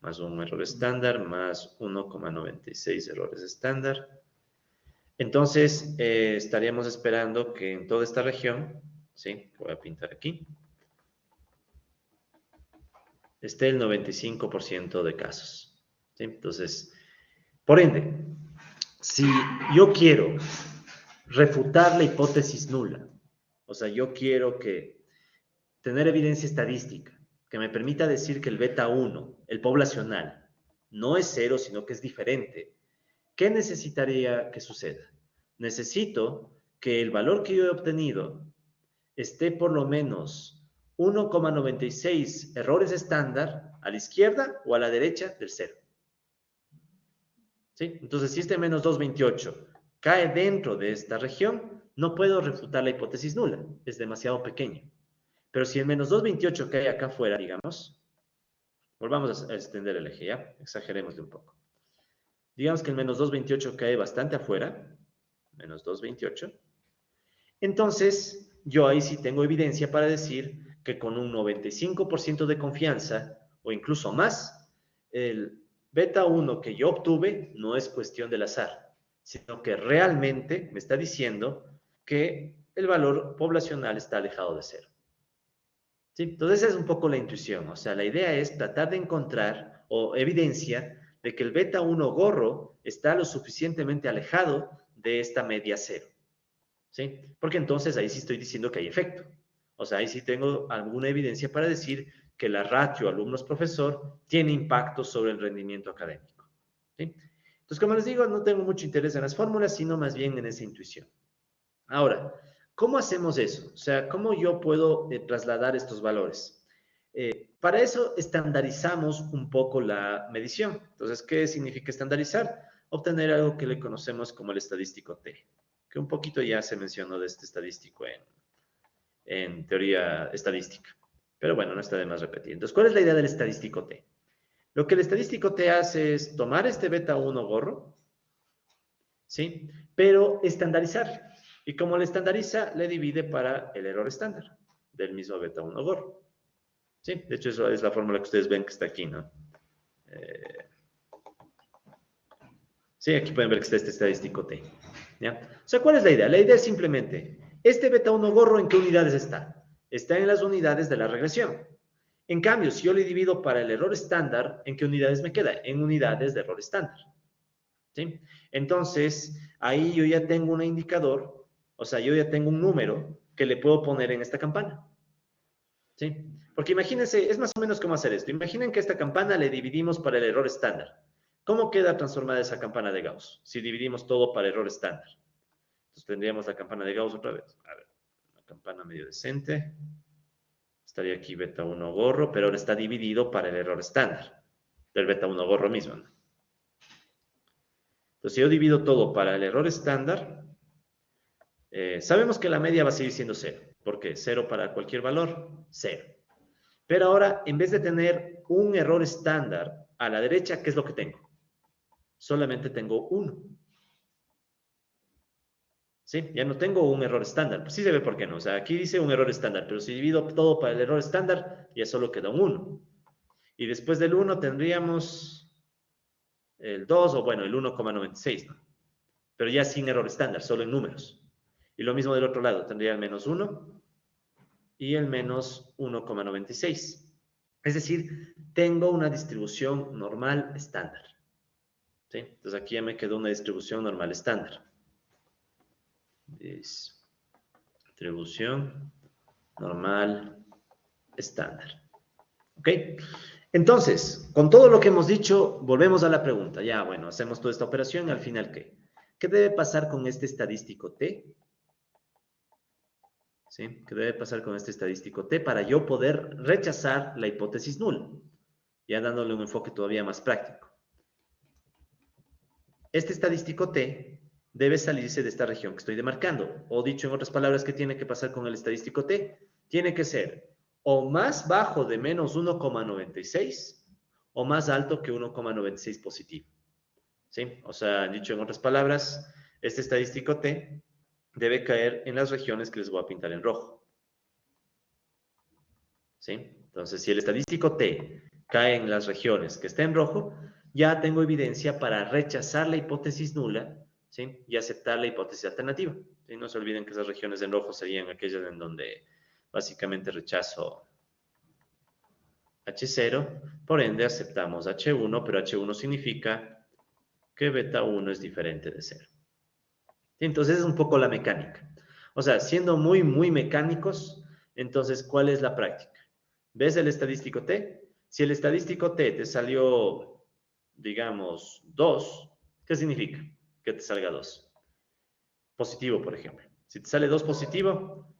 Más un error estándar, más 1,96 errores estándar. Entonces, estaríamos esperando que en toda esta región, ¿sí? Voy a pintar aquí, esté el 95% de casos, ¿sí? Entonces, por ende, si yo quiero refutar la hipótesis nula, o sea, yo quiero tener evidencia estadística que me permita decir que el beta 1, el poblacional, no es 0, sino que es diferente, ¿qué necesitaría que suceda? Necesito que el valor que yo he obtenido esté por lo menos 1,96 errores estándar a la izquierda o a la derecha del 0. ¿Sí? Entonces, si este menos 228 cae dentro de esta región, no puedo refutar la hipótesis nula, es demasiado pequeño. Pero si el menos 228 cae acá afuera, digamos, volvamos a extender el eje, ¿ya? Exageremos de un poco. Digamos que el menos 228 cae bastante afuera, menos 228. Entonces, yo ahí sí tengo evidencia para decir que con un 95% de confianza, o incluso más, el beta 1 que yo obtuve no es cuestión del azar, sino que realmente me está diciendo que el valor poblacional está alejado de 0. ¿Sí? Entonces esa es un poco la intuición, o sea, la idea es tratar de encontrar o evidencia de que el beta 1 gorro está lo suficientemente alejado de esta media 0. ¿Sí? Porque entonces ahí sí estoy diciendo que hay efecto. O sea, ahí sí tengo alguna evidencia para decir que la ratio alumnos-profesor tiene impacto sobre el rendimiento académico. ¿Sí? Entonces, como les digo, no tengo mucho interés en las fórmulas, sino más bien en esa intuición. Ahora, ¿cómo hacemos eso? O sea, ¿cómo yo puedo trasladar estos valores? Para eso estandarizamos un poco la medición. Entonces, ¿qué significa estandarizar? Obtener algo que le conocemos como el estadístico T, que un poquito ya se mencionó de este estadístico en teoría estadística. Pero bueno, no está de más repetir. Entonces, ¿cuál es la idea del estadístico T? Lo que el estadístico T hace es tomar este beta 1 gorro, ¿sí? Pero estandarizar. Y como le estandariza, le divide para el error estándar del mismo beta 1 gorro. ¿Sí? De hecho, eso es la fórmula que ustedes ven que está aquí, ¿no? Sí, aquí pueden ver que está este estadístico T. ¿Ya? O sea, ¿cuál es la idea? La idea es simplemente, este beta 1 gorro, ¿en qué unidades está? Está en las unidades de la regresión. En cambio, si yo le divido para el error estándar, ¿en qué unidades me queda? En unidades de error estándar. ¿Sí? Entonces, ahí yo ya tengo un indicador, o sea, yo ya tengo un número que le puedo poner en esta campana. ¿Sí? Porque imagínense, es más o menos cómo hacer esto. Imaginen que esta campana le dividimos para el error estándar. ¿Cómo queda transformada esa campana de Gauss? Si dividimos todo para error estándar. Entonces tendríamos la campana de Gauss otra vez. A ver, una campana medio decente. Estaría aquí beta 1 gorro, pero ahora está dividido para el error estándar. Del beta 1 gorro mismo, ¿no? Entonces, si yo divido todo para el error estándar, sabemos que la media va a seguir siendo 0. ¿Por qué? 0 para cualquier valor, 0. Pero ahora, en vez de tener un error estándar a la derecha, ¿qué es lo que tengo? Solamente tengo 1. ¿Sí? Ya no tengo un error estándar. Pues sí se ve por qué no. O sea, aquí dice un error estándar, pero si divido todo para el error estándar, ya solo queda un 1. Y después del 1 tendríamos el 2 o bueno, el 1,96, ¿no? Pero ya sin error estándar, solo en números. Y lo mismo del otro lado, tendría el menos 1 y el menos 1,96. Es decir, tengo una distribución normal estándar. ¿Sí? Entonces aquí ya me quedó una distribución normal estándar. Distribución normal estándar. ¿Ok? Entonces, con todo lo que hemos dicho, volvemos a la pregunta. Ya, bueno, hacemos toda esta operación y al final, ¿qué? ¿Qué debe pasar con este estadístico T? ¿Sí? ¿Qué debe pasar con este estadístico T para yo poder rechazar la hipótesis nula? Ya dándole un enfoque todavía más práctico. Este estadístico T debe salirse de esta región que estoy demarcando. O dicho en otras palabras, ¿qué tiene que pasar con el estadístico T? Tiene que ser o más bajo de menos 1,96 o más alto que 1,96 positivo. ¿Sí? O sea, dicho en otras palabras, este estadístico T debe caer en las regiones que les voy a pintar en rojo. ¿Sí? Entonces, si el estadístico T cae en las regiones que está en rojo, ya tengo evidencia para rechazar la hipótesis nula, ¿sí? Y aceptar la hipótesis alternativa. ¿Sí? No se olviden que esas regiones en rojo serían aquellas en donde básicamente rechazo H0, por ende aceptamos H1, pero H1 significa que beta 1 es diferente de 0. Entonces es un poco la mecánica. O sea, siendo muy, muy mecánicos, entonces, ¿cuál es la práctica? ¿Ves el estadístico T? Si el estadístico T te salió, digamos, 2, ¿qué significa que te salga 2? Positivo, por ejemplo. Si te sale 2 positivo,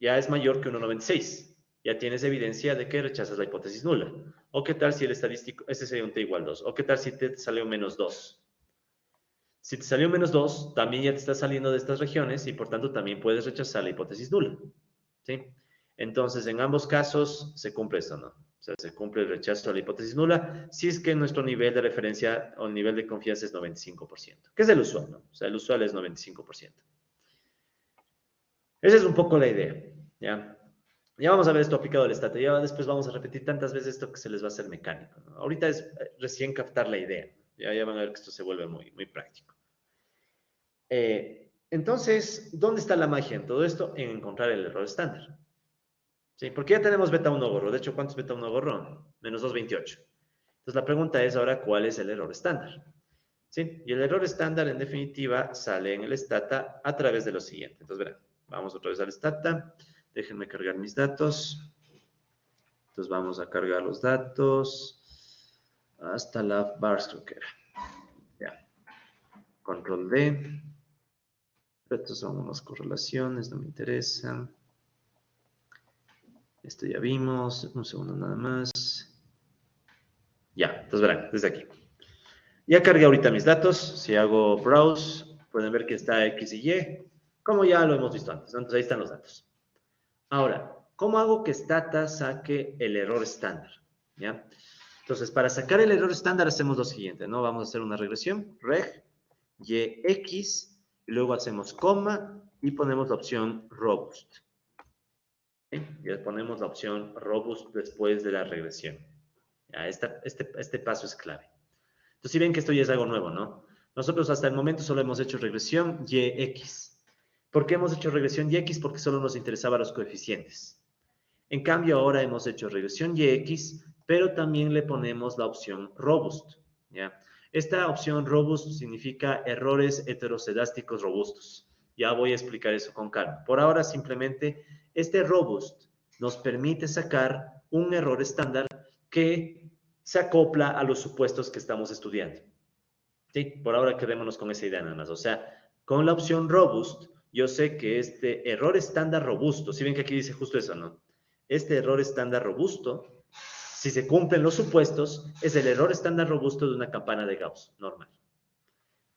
ya es mayor que 1,96. Ya tienes evidencia de que rechazas la hipótesis nula. ¿O qué tal si el estadístico, este sería un T igual 2? ¿O qué tal si te salió menos 2? Si te salió menos 2, también ya te está saliendo de estas regiones y por tanto también puedes rechazar la hipótesis nula. ¿Sí? Entonces, en ambos casos se cumple esto, ¿no? O sea, se cumple el rechazo a la hipótesis nula si es que nuestro nivel de referencia o el nivel de confianza es 95%, que es el usual, ¿no? O sea, el usual es 95%. Esa es un poco la idea, ¿ya? Ya vamos a ver esto aplicado al estate, ya después vamos a repetir tantas veces esto que se les va a hacer mecánico, ¿no? Ahorita es recién captar la idea, ya van a ver que esto se vuelve muy, muy práctico. Entonces, ¿dónde está la magia en todo esto? En encontrar el error estándar. ¿Sí? Porque ya tenemos beta 1 gorro. De hecho, ¿cuánto es beta 1 gorro? Menos 2,28. Entonces, la pregunta es ahora, ¿cuál es el error estándar? ¿Sí? Y el error estándar, en definitiva, sale en el stata a través de lo siguiente. Entonces, verán, vamos otra vez al stata. Déjenme cargar mis datos. Entonces, vamos a cargar los datos hasta la bars, creo que era. Ya. Control D. Estos son unas correlaciones, no me interesan. Esto ya vimos. Un segundo nada más. Ya, entonces verán, desde aquí. Ya cargué ahorita mis datos. Si hago browse, pueden ver que está X y Y, como ya lo hemos visto antes, ¿no? Entonces ahí están los datos. Ahora, ¿cómo hago que Stata saque el error estándar? ¿Ya? Entonces, para sacar el error estándar hacemos lo siguiente, ¿no? Vamos a hacer una regresión, reg, YX, y luego hacemos coma y ponemos la opción robust. ¿Sí? Y ponemos la opción robust después de la regresión. Ya, este paso es clave. Entonces, si ven que esto ya es algo nuevo, ¿no? Nosotros hasta el momento solo hemos hecho regresión YX. ¿Por qué hemos hecho regresión YX? Porque solo nos interesaban los coeficientes. En cambio, ahora hemos hecho regresión YX, pero también le ponemos la opción robust, ¿ya? Esta opción robust significa errores heteroscedásticos robustos. Ya voy a explicar eso con calma. Por ahora, simplemente, este robust nos permite sacar un error estándar que se acopla a los supuestos que estamos estudiando. ¿Sí? Por ahora quedémonos con esa idea nada más. O sea, con la opción robust, yo sé que este error estándar robusto, si ven que aquí dice justo eso, ¿no? Este error estándar robusto, si se cumplen los supuestos, es el error estándar robusto de una campana de Gauss normal.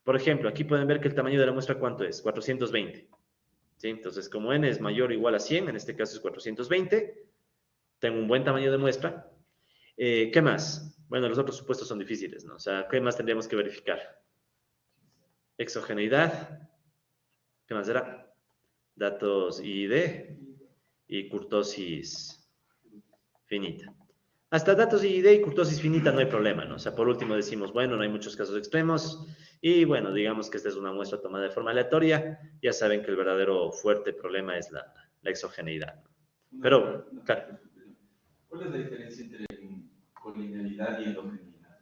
Por ejemplo, aquí pueden ver que el tamaño de la muestra, ¿cuánto es? 420. ¿Sí? Entonces, como n es mayor o igual a 100, en este caso es 420, tengo un buen tamaño de muestra. ¿Qué más? Bueno, los otros supuestos son difíciles, ¿no? O sea, ¿qué más tendríamos que verificar? Exogeneidad. ¿Qué más era? Datos IID y kurtosis finita. Hasta datos IID y kurtosis finita no hay problema, ¿no? O sea, por último decimos, bueno, no hay muchos casos extremos y bueno, digamos que esta es una muestra tomada de forma aleatoria. Ya saben que el verdadero fuerte problema es la exogeneidad. Pero, claro.
¿Cuál es la diferencia entre colinealidad y endogeneidad?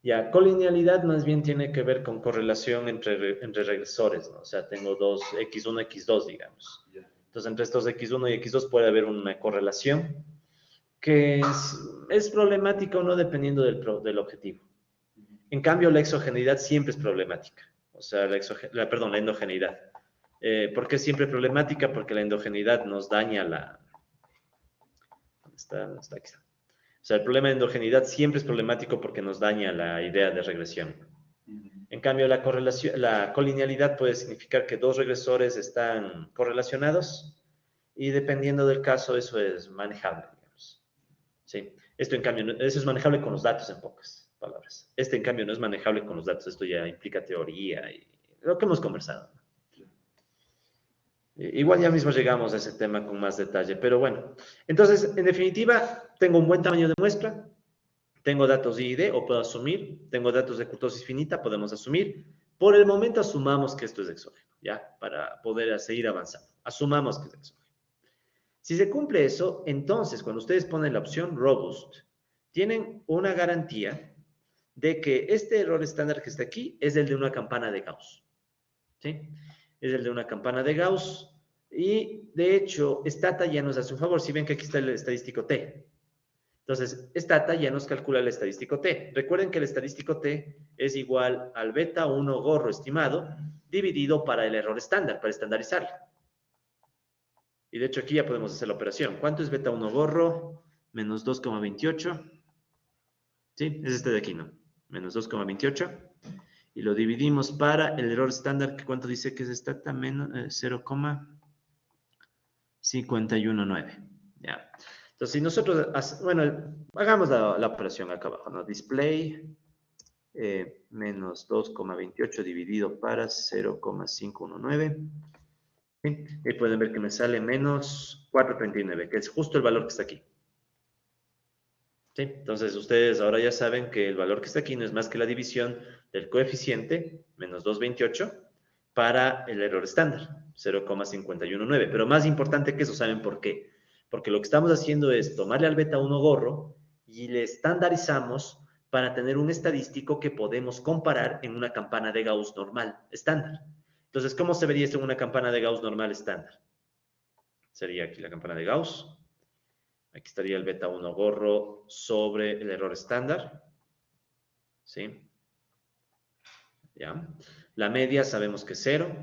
Ya, colinealidad más bien tiene que ver con correlación entre regresores, ¿no? O sea, tengo dos, X1, X2, digamos. Entonces, entre estos X1 y X2 puede haber una correlación que es problemática o no dependiendo del objetivo. En cambio, la exogeneidad siempre es problemática. O sea, la endogeneidad. ¿Por qué siempre problemática? Porque la endogeneidad nos daña la... ¿Dónde está? ¿Dónde está? Aquí está. O sea, el problema de endogeneidad siempre es problemático porque nos daña la idea de regresión. En cambio, la colinealidad puede significar que dos regresores están correlacionados y dependiendo del caso eso es manejable, digamos. ¿Sí? Esto, en cambio, eso es manejable con los datos, en pocas palabras. Este, en cambio, no es manejable con los datos. Esto ya implica teoría y lo que hemos conversado. Igual ya mismo llegamos a ese tema con más detalle, pero bueno. Entonces, en definitiva, tengo un buen tamaño de muestra, tengo datos IID o puedo asumir, tengo datos de kurtosis finita, podemos asumir. Por el momento asumamos que esto es exógeno, ¿ya? Para poder seguir avanzando. Asumamos que es exógeno. Si se cumple eso, entonces cuando ustedes ponen la opción robust, tienen una garantía de que este error estándar que está aquí es el de una campana de Gauss. ¿Sí? Es el de una campana de Gauss. Y de hecho, Stata ya nos hace un favor. Si ven que aquí está el estadístico T. Entonces, stata ya nos calcula el estadístico T. Recuerden que el estadístico T es igual al beta 1 gorro estimado dividido para el error estándar, para estandarizarlo. Y de hecho aquí ya podemos hacer la operación. ¿Cuánto es beta 1 gorro? Menos 2,28. ¿Sí? Es este de aquí, ¿no? Menos 2,28. Y lo dividimos para el error estándar, que ¿cuánto dice que es stata? Menos 0,519. Ya. Entonces, si nosotros, bueno, hagamos la operación acá abajo, ¿no? Display menos 2,28 dividido para 0,519. ¿Sí? Y pueden ver que me sale menos 439, que es justo el valor que está aquí. ¿Sí? Entonces, ustedes ahora ya saben que el valor que está aquí no es más que la división del coeficiente, menos 228, para el error estándar, 0,519. Pero más importante que eso, ¿saben por qué? Porque lo que estamos haciendo es tomarle al beta 1 gorro y le estandarizamos para tener un estadístico que podemos comparar en una campana de Gauss normal, estándar. Entonces, ¿cómo se vería esto en una campana de Gauss normal, estándar? Sería aquí la campana de Gauss. Aquí estaría el beta 1 gorro sobre el error estándar. ¿Sí? ¿Ya? La media sabemos que es 0.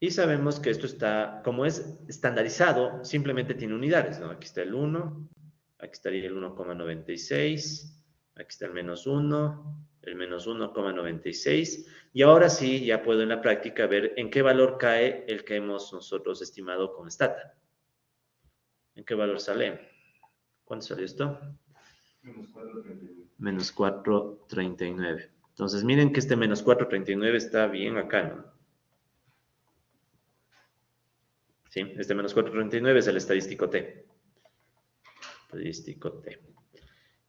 Y sabemos que esto está, como es estandarizado, simplemente tiene unidades, ¿no? Aquí está el 1, aquí estaría el 1,96, aquí está el menos 1, el menos 1,96. Y ahora sí, ya puedo en la práctica ver en qué valor cae el que hemos nosotros estimado con stata. ¿En qué valor sale? ¿Cuánto salió esto?
Menos 4,39.
Menos 4,39. Entonces, miren que este menos 4,39 está bien acá, ¿no? ¿Sí? Este menos 4,39 es el estadístico T. Estadístico T.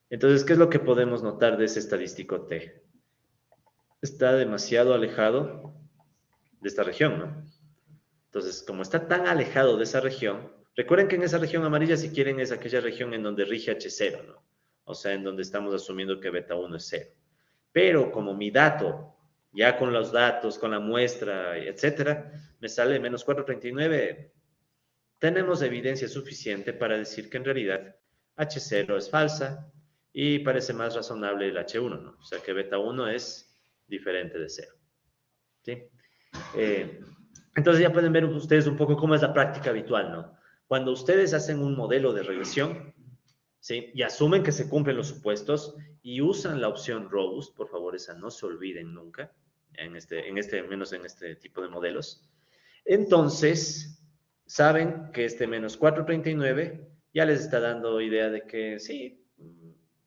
Entonces, ¿qué es lo que podemos notar de ese estadístico T? Está demasiado alejado de esta región, ¿no? Entonces, como está tan alejado de esa región, recuerden que en esa región amarilla, si quieren, es aquella región en donde rige H0, ¿no? O sea, en donde estamos asumiendo que beta 1 es 0. Pero como mi dato, ya con los datos, con la muestra, etcétera, me sale menos 4,39, tenemos evidencia suficiente para decir que en realidad H0 es falsa y parece más razonable el H1, ¿no? O sea que beta 1 es diferente de 0. ¿Sí? Eh, entonces ya pueden ver ustedes un poco cómo es la práctica habitual, ¿no? Cuando ustedes hacen un modelo de regresión, ¿sí? Y asumen que se cumplen los supuestos y usan la opción robust, por favor, esa no se olviden nunca, menos en este tipo de modelos. Entonces, saben que este menos 439 ya les está dando idea de que sí,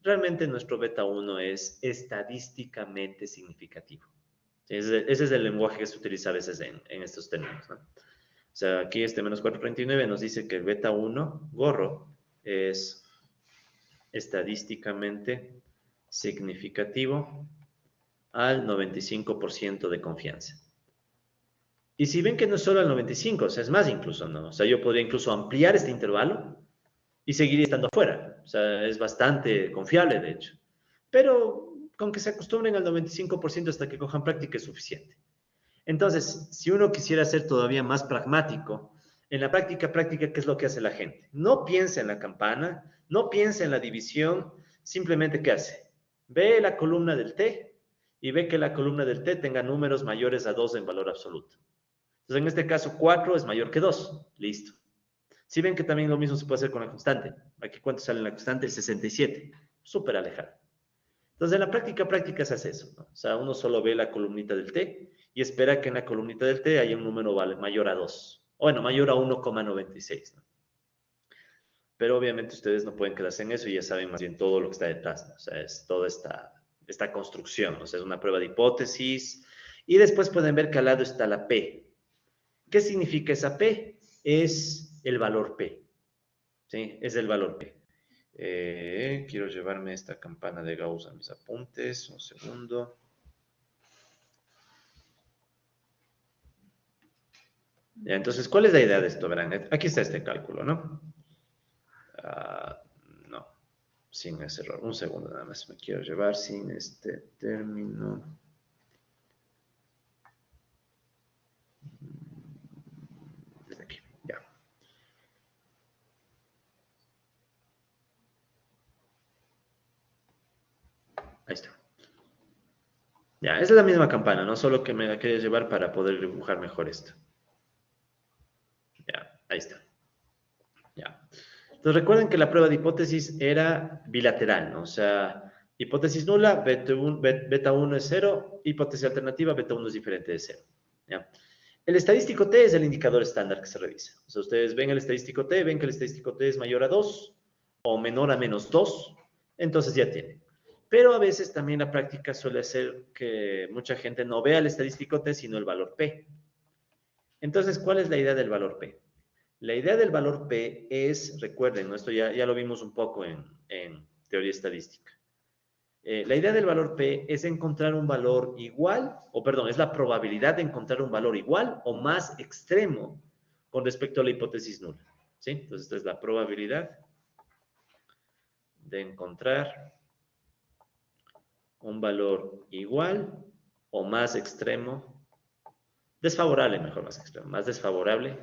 realmente nuestro beta 1 es estadísticamente significativo. Ese es el lenguaje que se utiliza a veces en estos términos, ¿no? O sea, aquí este menos 439 nos dice que el beta 1 gorro es estadísticamente significativo al 95% de confianza. Y si ven que no es solo al 95, o sea, es más incluso, ¿no? O sea, yo podría incluso ampliar este intervalo y seguiría estando afuera. O sea, es bastante confiable, de hecho. Pero con que se acostumbren al 95% hasta que cojan práctica es suficiente. Entonces, si uno quisiera ser todavía más pragmático, en la práctica, ¿qué es lo que hace la gente? No piensa en la campana, no piensa en la división, simplemente ¿qué hace? Ve la columna del T y ve que la columna del T tenga números mayores a 2 en valor absoluto. Entonces, en este caso, 4 es mayor que 2. Listo. Si ven que también lo mismo se puede hacer con la constante. Aquí, ¿cuánto sale la constante? El 67. Súper alejado. Entonces, en la práctica se hace eso, ¿no? O sea, uno solo ve la columnita del T y espera que en la columnita del T haya un número mayor a 2. O bueno, mayor a 1,96, ¿no? Pero obviamente ustedes no pueden quedarse en eso y ya saben más bien todo lo que está detrás, ¿no? O sea, es toda esta construcción, o sea, es una prueba de hipótesis. Y después pueden ver que al lado está la P. ¿Qué significa esa P? Es el valor P. ¿Sí? Es el valor P. Quiero llevarme esta campana de Gauss a mis apuntes. Un segundo. Ya, entonces, ¿cuál es la idea de esto? Verán, aquí está este cálculo, ¿no? No, sin ese error. Un segundo nada más. Me quiero llevar sin este término. Desde aquí, ya. Ya, esa es la misma campana, ¿no? Solo que me la quería llevar para poder dibujar mejor esto. Ya, ahí está. Ya. Entonces recuerden que la prueba de hipótesis era bilateral, ¿no? O sea, hipótesis nula, beta 1 es cero, hipótesis alternativa, beta 1 es diferente de cero. ¿Ya? El estadístico T es el indicador estándar que se revisa. O sea, ustedes ven el estadístico T, ven que el estadístico T es mayor a 2 o menor a menos 2, entonces ya tienen. Pero a veces también la práctica suele hacer que mucha gente no vea el estadístico T, sino el valor P. Entonces, ¿cuál es la idea del valor P? La idea del valor P es, recuerden, ¿no? Esto ya lo vimos un poco en teoría estadística. La idea del valor P es encontrar un valor igual, o perdón, es la probabilidad de encontrar un valor igual o más extremo con respecto a la hipótesis nula. ¿Sí? Entonces, esta es la probabilidad de encontrar un valor igual o más extremo, desfavorable, mejor más extremo, más desfavorable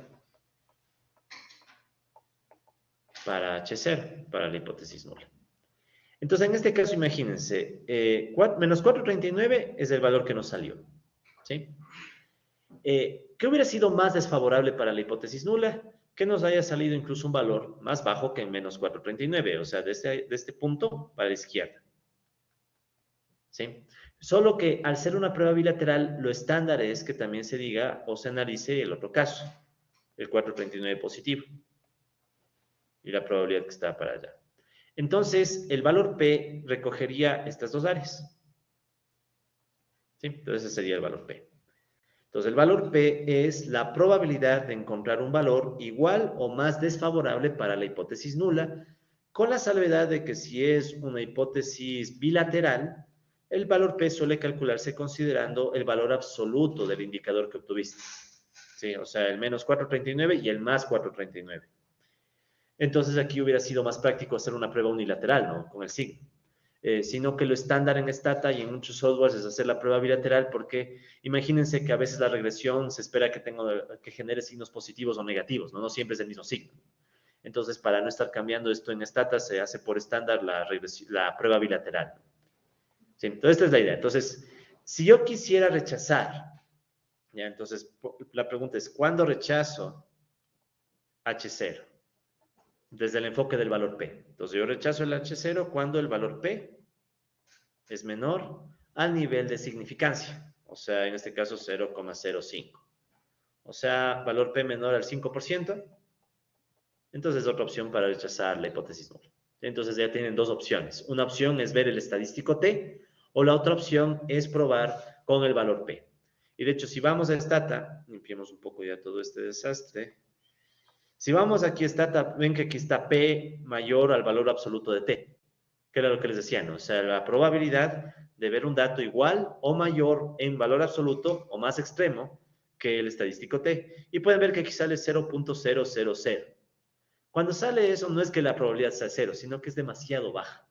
para H0, para la hipótesis nula. Entonces, en este caso, imagínense, menos 439 es el valor que nos salió. ¿Sí? ¿Qué hubiera sido más desfavorable para la hipótesis nula? Que nos haya salido incluso un valor más bajo que en menos 439, o sea, de este punto para la izquierda. ¿Sí? Solo que al ser una prueba bilateral, lo estándar es que también se diga o se analice el otro caso, el 439 positivo, y la probabilidad que está para allá. Entonces, el valor P recogería estas dos áreas. ¿Sí? Entonces, ese sería el valor P. Entonces, el valor P es la probabilidad de encontrar un valor igual o más desfavorable para la hipótesis nula, con la salvedad de que si es una hipótesis bilateral, el valor P suele calcularse considerando el valor absoluto del indicador que obtuviste. ¿Sí? O sea, el menos 439 y el más 439. Entonces, aquí hubiera sido más práctico hacer una prueba unilateral, ¿no? Con el signo. Sino que lo estándar en Stata y en muchos softwares es hacer la prueba bilateral porque imagínense que a veces la regresión se espera que genere signos positivos o negativos, ¿no? No siempre es el mismo signo. Entonces, para no estar cambiando esto en Stata, se hace por estándar la prueba bilateral. ¿Sí? Entonces, esta es la idea. Entonces, si yo quisiera rechazar, ¿ya? Entonces, la pregunta es, ¿cuándo rechazo H0? Desde el enfoque del valor P. Entonces, yo rechazo el H0 cuando el valor P es menor al nivel de significancia, o sea, en este caso 0,05. O sea, valor P menor al 5%, entonces es otra opción para rechazar la hipótesis nula. Entonces ya tienen dos opciones. Una opción es ver el estadístico T, o la otra opción es probar con el valor P. Y de hecho, si vamos a Stata, limpiemos un poco ya todo este desastre. Si vamos aquí a Stata, ven que aquí está P mayor al valor absoluto de T, que era lo que les decía, ¿no? O sea, la probabilidad de ver un dato igual o mayor en valor absoluto o más extremo que el estadístico T. Y pueden ver que aquí sale 0.000. Cuando sale eso, no es que la probabilidad sea cero, sino que es demasiado baja.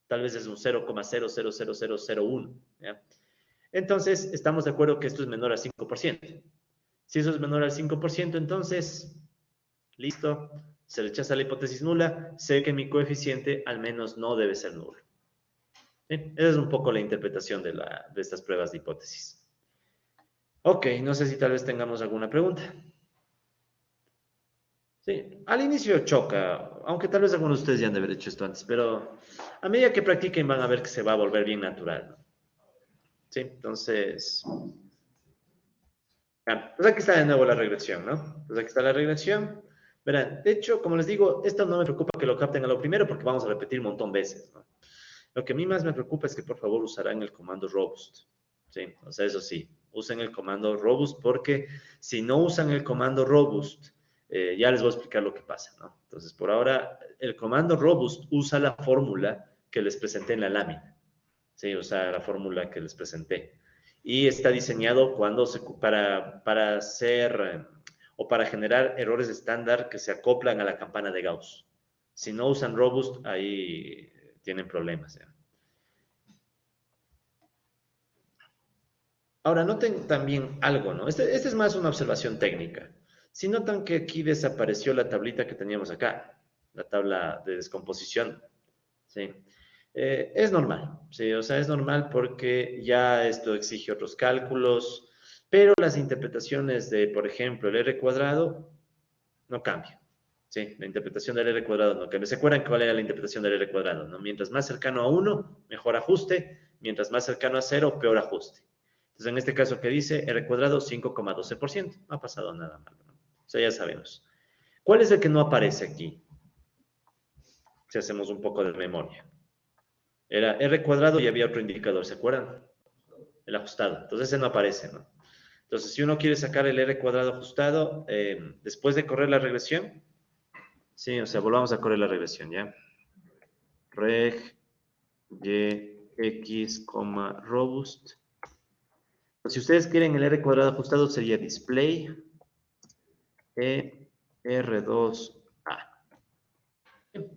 Tal vez es un 0,000001. ¿Ya? Entonces, estamos de acuerdo que esto es menor al 5%. Si eso es menor al 5%, entonces, listo, se rechaza la hipótesis nula, sé que mi coeficiente al menos no debe ser nulo. ¿Sí? Esa es un poco la interpretación de estas pruebas de hipótesis. Ok, no sé si tal vez tengamos alguna pregunta. Sí, al inicio choca, aunque tal vez algunos de ustedes ya han de haber hecho esto antes, pero a medida que practiquen van a ver que se va a volver bien natural, ¿no? Sí, entonces, pues aquí está de nuevo la regresión, ¿no? Pues aquí está la regresión. Verán, de hecho, como les digo, esto no me preocupa que lo capten a lo primero porque vamos a repetir un montón de veces, ¿no? Lo que a mí más me preocupa es que por favor usarán el comando robust. Sí, o sea, eso sí, usen el comando robust porque si no usan el comando robust, ya les voy a explicar lo que pasa, ¿no? Entonces, por ahora, el comando robust usa la fórmula que les presenté en la lámina. Sí, o sea, la fórmula que les presenté. Y está diseñado para hacer o para generar errores estándar que se acoplan a la campana de Gauss. Si no usan robust, ahí tienen problemas. ¿Ya? Ahora, noten también algo, ¿no? Este es más una observación técnica. Si notan que aquí desapareció la tablita que teníamos acá, la tabla de descomposición, ¿sí? Es normal, sí, o sea, es normal porque ya esto exige otros cálculos, pero las interpretaciones de, por ejemplo, el r cuadrado no cambian. Sí, la interpretación del r cuadrado no cambia. ¿Se acuerdan cuál era la interpretación del r cuadrado? ¿No? Mientras más cercano a 1, mejor ajuste. Mientras más cercano a 0, peor ajuste. Entonces, en este caso, ¿qué dice? R cuadrado 5,12%. No ha pasado nada malo, ¿no? O sea, ya sabemos. ¿Cuál es el que no aparece aquí? Si hacemos un poco de memoria. Era R cuadrado y había otro indicador, ¿se acuerdan? El ajustado. Entonces, ese no aparece, ¿no? Entonces, si uno quiere sacar el R cuadrado ajustado, después de correr la regresión, sí, o sea, volvamos a correr la regresión, ¿ya? Reg, y, x, robust. Si ustedes quieren el r cuadrado ajustado, sería display e r2a.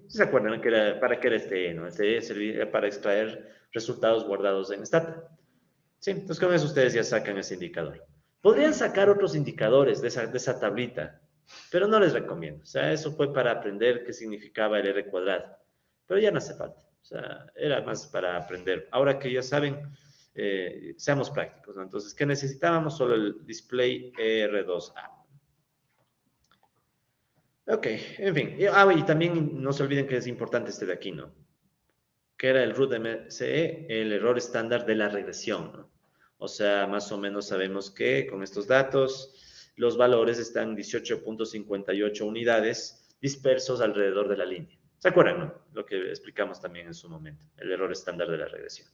¿Se acuerdan que era, para qué era este e, no? Este e servía para extraer resultados guardados en Stata. Sí, entonces con eso ustedes ya sacan ese indicador. Podrían sacar otros indicadores de esa tablita, pero no les recomiendo. O sea, eso fue para aprender qué significaba el r cuadrado. Pero ya no hace falta. O sea, era más para aprender. Ahora que ya saben, seamos prácticos, ¿no? Entonces, ¿qué necesitábamos? Solo el display R2A. Ok, en fin. Y también no se olviden que es importante este de aquí, ¿no? Que era el root MCE, el error estándar de la regresión, ¿no? O sea, más o menos sabemos que con estos datos los valores están 18.58 unidades dispersos alrededor de la línea. ¿Se acuerdan, no? Lo que explicamos también en su momento, el error estándar de la regresión.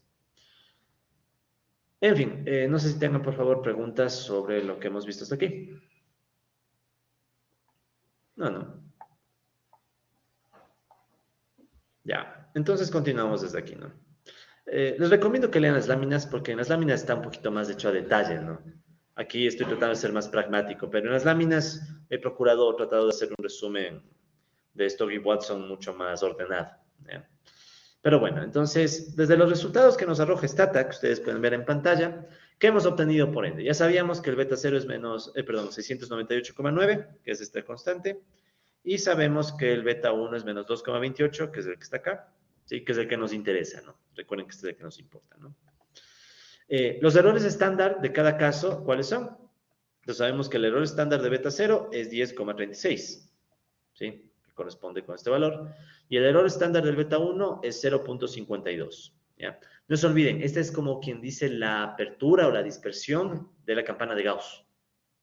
En fin, no sé si tengan por favor preguntas sobre lo que hemos visto hasta aquí. No. Ya, entonces continuamos desde aquí, ¿no? Les recomiendo que lean las láminas porque en las láminas está un poquito más hecho a detalle, ¿no? Aquí estoy tratando de ser más pragmático, pero en las láminas he tratado de hacer un resumen de Story Watson mucho más ordenado, ¿ya? Pero bueno, entonces, desde los resultados que nos arroja Stata, que ustedes pueden ver en pantalla, ¿qué hemos obtenido por ende? Ya sabíamos que el beta 0 es menos, 698,9, que es esta constante, y sabemos que el beta 1 es menos 2,28, que es el que está acá, ¿sí? Que es el que nos interesa, ¿no? Recuerden que este es el que nos importa, ¿no? Los errores estándar de cada caso, ¿cuáles son? Entonces sabemos que el error estándar de beta 0 es 10,36, ¿sí? Que corresponde con este valor. Y el error estándar del beta 1 es 0.52, ¿ya? No se olviden, esta es como quien dice la apertura o la dispersión de la campana de Gauss,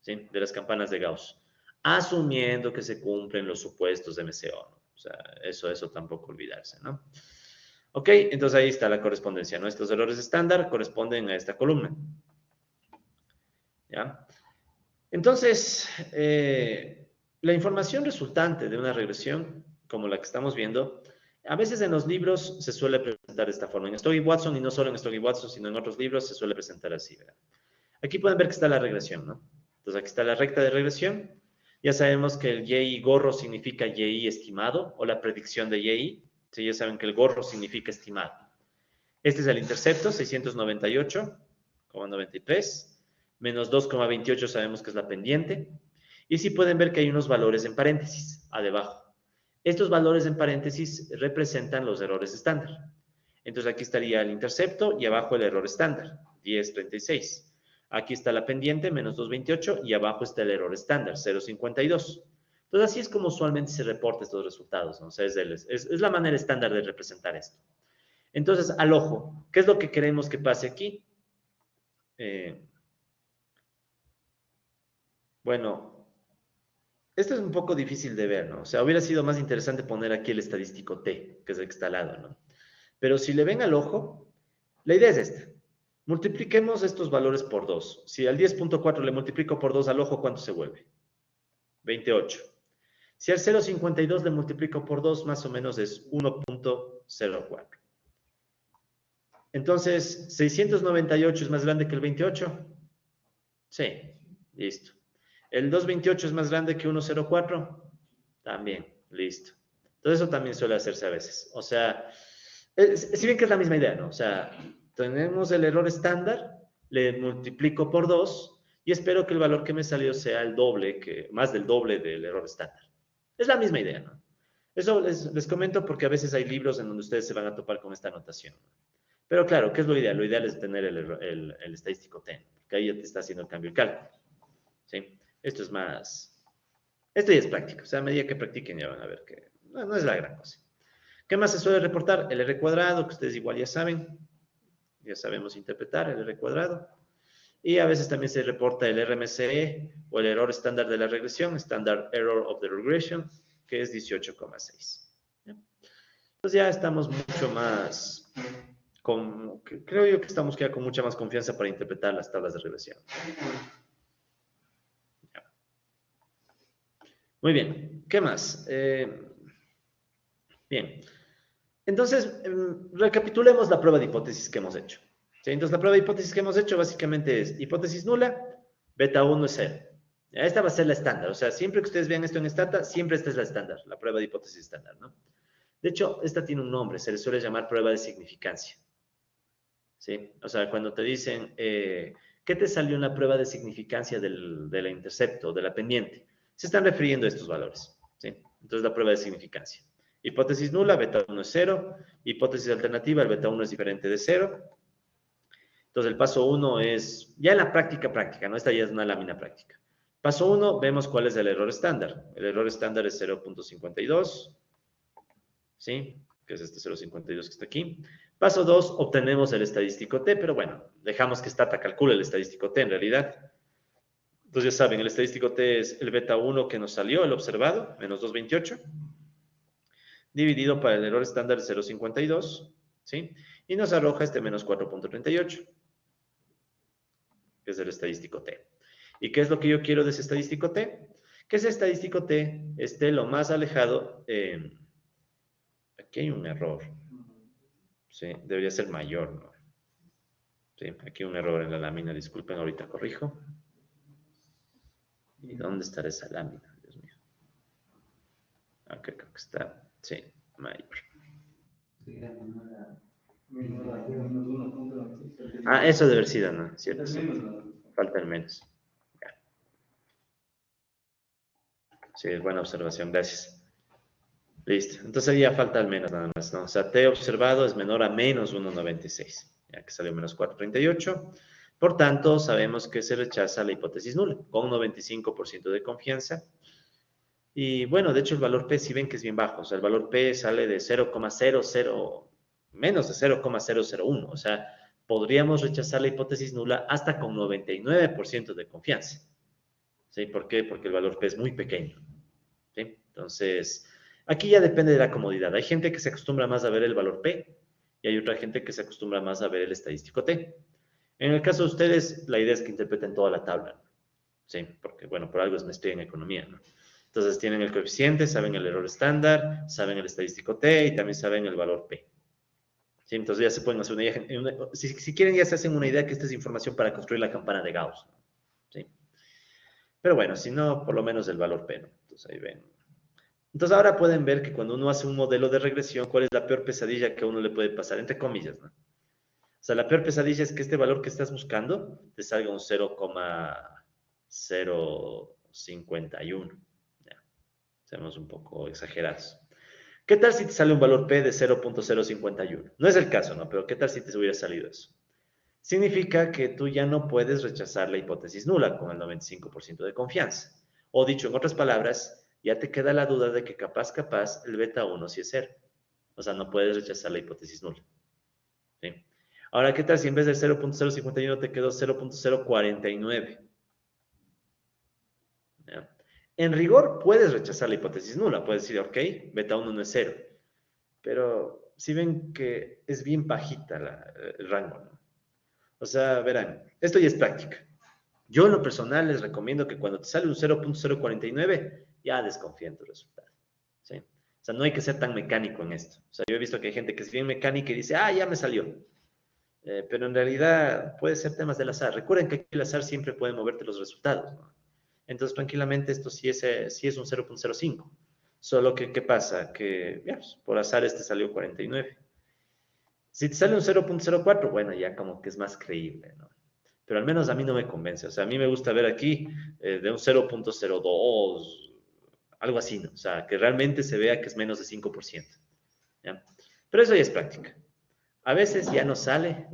¿sí? De las campanas de Gauss, asumiendo que se cumplen los supuestos de MCO, ¿no? O sea, eso tampoco olvidarse, ¿no? Ok, entonces ahí está la correspondencia, ¿no? Estos errores estándar corresponden a esta columna, ¿ya? Entonces, la información resultante de una regresión, como la que estamos viendo, a veces en los libros se suele presentar de esta forma. En Story Watson, y no solo en Story Watson, sino en otros libros, se suele presentar así, ¿verdad? Aquí pueden ver que está la regresión, ¿no? Entonces aquí está la recta de regresión. Ya sabemos que el YI gorro significa YI estimado, o la predicción de YI. Sí, ya saben que el gorro significa estimado. Este es el intercepto, 698,93. Menos 2,28 sabemos que es la pendiente. Y sí pueden ver que hay unos valores en paréntesis, debajo. Estos valores en paréntesis representan los errores estándar. Entonces aquí estaría el intercepto y abajo el error estándar, 10,36. Aquí está la pendiente, menos 2,28, y abajo está el error estándar, 0,52. Entonces así es como usualmente se reporta estos resultados, ¿no? O sea, es la manera estándar de representar esto. Entonces, al ojo, ¿qué es lo que queremos que pase aquí? Bueno, esto es un poco difícil de ver, ¿no? O sea, hubiera sido más interesante poner aquí el estadístico T, que es el que está al lado, ¿no? Pero si le ven al ojo, la idea es esta. Multipliquemos estos valores por 2. Si al 10.4 le multiplico por 2 al ojo, ¿cuánto se vuelve? 28. Si al 0.52 le multiplico por 2, más o menos es 1.04. Entonces, ¿698 es más grande que el 28? Sí, listo. ¿El 228 es más grande que 104? También, listo. Entonces eso también suele hacerse a veces. O sea, si bien que es la misma idea, ¿no? O sea, tenemos el error estándar, le multiplico por 2 y espero que el valor que me salió sea el doble, más del doble del error estándar. Es la misma idea, ¿no? Eso les comento porque a veces hay libros en donde ustedes se van a topar con esta anotación. Pero claro, ¿qué es lo ideal? Lo ideal es tener el estadístico T, porque ahí ya te está haciendo el cambio el cálculo. ¿Sí? Esto es más... Esto ya es práctico. O sea, a medida que practiquen ya van a ver que no es la gran cosa. ¿Qué más se suele reportar? El R cuadrado, que ustedes igual ya saben. Ya sabemos interpretar el R cuadrado. Y a veces también se reporta el RMCE o el error estándar de la regresión, Standard Error of the Regression, que es 18,6. Entonces ya estamos mucho más, creo yo que estamos ya con mucha más confianza para interpretar las tablas de regresión. Muy bien, ¿qué más? Bien, entonces recapitulemos la prueba de hipótesis que hemos hecho. ¿Sí? Entonces la prueba de hipótesis que hemos hecho básicamente es hipótesis nula, beta 1 es 0. Esta va a ser la estándar, o sea, siempre que ustedes vean esto en Stata, siempre esta es la estándar, la prueba de hipótesis estándar, ¿no? De hecho, esta tiene un nombre, se le suele llamar prueba de significancia. ¿Sí? O sea, cuando te dicen, ¿qué te salió en la prueba de significancia de la intercepto, de la pendiente? Se están refiriendo a estos valores. ¿Sí? Entonces, la prueba de significancia. Hipótesis nula, beta 1 es 0. Hipótesis alternativa, el beta 1 es diferente de 0. Entonces, el paso 1 es, ya en la práctica, ¿no? Esta ya es una lámina práctica. Paso 1, vemos cuál es el error estándar. El error estándar es 0.52. ¿Sí? Que es este 0.52 que está aquí. Paso 2, obtenemos el estadístico T, pero bueno, dejamos que Stata calcule el estadístico T en realidad. Entonces ya saben, el estadístico T es el beta 1 que nos salió, el observado, menos 228, dividido para el error estándar 0.52, ¿sí? Y nos arroja este menos 4.38, que es el estadístico T. ¿Y qué es lo que yo quiero de ese estadístico T? Que ese estadístico T esté lo más alejado. Aquí hay un error. Sí, debería ser mayor, ¿no? Sí, aquí un error en la lámina, disculpen, ahorita corrijo. ¿Y dónde estará esa lámina? Dios mío. Acá creo que está, sí, mayor. Eso debe haber sido, ¿no? ¿Cierto? Sí. Falta el menos. Ya. Sí, es buena observación, gracias. Listo, entonces ahí ya falta el menos nada más, ¿no? O sea, T observado es menor a menos 1,96, ya que salió menos 4,38. Por tanto, sabemos que se rechaza la hipótesis nula, con 95% de confianza. Y bueno, de hecho el valor P, si ven que es bien bajo, o sea, el valor P sale de 0,00, menos de 0,001, o sea, podríamos rechazar la hipótesis nula hasta con 99% de confianza. ¿Sí? ¿Por qué? Porque el valor P es muy pequeño. ¿Sí? Entonces, aquí ya depende de la comodidad. Hay gente que se acostumbra más a ver el valor P y hay otra gente que se acostumbra más a ver el estadístico T. En el caso de ustedes, la idea es que interpreten toda la tabla. ¿Sí? Porque, bueno, por algo es maestría en economía, ¿no? Entonces, tienen el coeficiente, saben el error estándar, saben el estadístico T y también saben el valor P. ¿Sí? Entonces, ya se pueden hacer una idea. Si quieren, ya se hacen una idea que esta es información para construir la campana de Gauss. ¿Sí? Pero bueno, si no, por lo menos el valor P, ¿no? Entonces, ahí ven. Entonces ahora pueden ver que cuando uno hace un modelo de regresión, ¿cuál es la peor pesadilla que a uno le puede pasar? Entre comillas, ¿no? O sea, la peor pesadilla es que este valor que estás buscando te salga un 0,051. Ya, seamos un poco exagerados. ¿Qué tal si te sale un valor P de 0,051? No es el caso, ¿no? Pero ¿qué tal si te hubiera salido eso? Significa que tú ya no puedes rechazar la hipótesis nula con el 95% de confianza. O dicho en otras palabras, ya te queda la duda de que capaz el beta 1 sí es 0. O sea, no puedes rechazar la hipótesis nula. ¿Sí? Ahora, ¿qué tal si en vez de 0.051 te quedó 0.049? ¿Ya? En rigor, puedes rechazar la hipótesis nula. Puedes decir, ok, beta 1 no es 0. Pero si ven que es bien bajita el rango, ¿no? O sea, verán, esto ya es práctica. Yo en lo personal les recomiendo que cuando te sale un 0.049, ya desconfíen tu resultado. ¿Sí? O sea, no hay que ser tan mecánico en esto. O sea, yo he visto que hay gente que es bien mecánica y dice, ya me salió. Pero en realidad puede ser temas del azar. Recuerden que aquí el azar siempre puede moverte los resultados, ¿no? Entonces, tranquilamente, esto sí es un 0.05. Solo que, ¿qué pasa? Que pues, por azar este salió 49. Si te sale un 0.04, bueno, ya como que es más creíble, ¿no? Pero al menos a mí no me convence. O sea, a mí me gusta ver aquí de un 0.02 algo así, ¿no? O sea, que realmente se vea que es menos de 5%. ¿Ya? Pero eso ya es práctica. A veces ya no sale,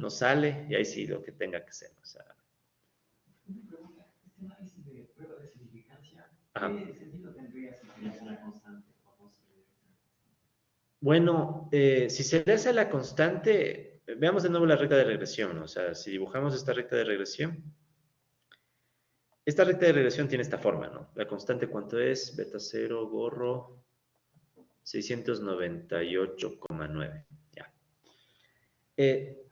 y ahí sí lo que tenga que ser. O sea,
Una pregunta, este análisis de prueba de significancia,
ajá.
¿qué sentido tendría si querías una constante o no se le
Bueno, si se le hace a la constante, veamos de nuevo la recta de regresión, ¿no? O sea, si dibujamos esta recta de regresión, esta recta de regresión tiene esta forma, ¿no? La constante, ¿cuánto es? Beta 0, gorro, 698,9. Ya.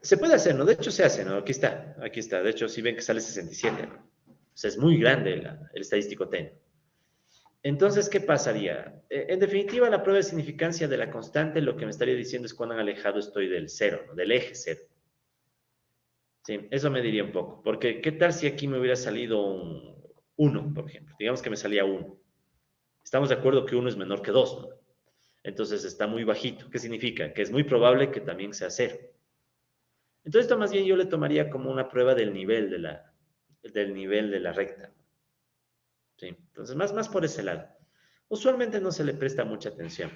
Se puede hacer, ¿no? De hecho, se hace, ¿no? Aquí está, aquí está. De hecho, si ven que sale 67, ¿no? O sea, es muy grande el estadístico T. Entonces, ¿qué pasaría? En definitiva, la prueba de significancia de la constante lo que me estaría diciendo es cuán alejado estoy del cero, ¿no? Del eje cero. Sí, eso me diría un poco. Porque, ¿qué tal si aquí me hubiera salido un 1, por ejemplo? Digamos que me salía 1. Estamos de acuerdo que 1 es menor que 2, ¿no? Entonces está muy bajito. ¿Qué significa? Que es muy probable que también sea 0. Entonces, esto más bien yo le tomaría como una prueba del nivel de la recta. ¿Sí? Entonces, más por ese lado. Usualmente no se le presta mucha atención,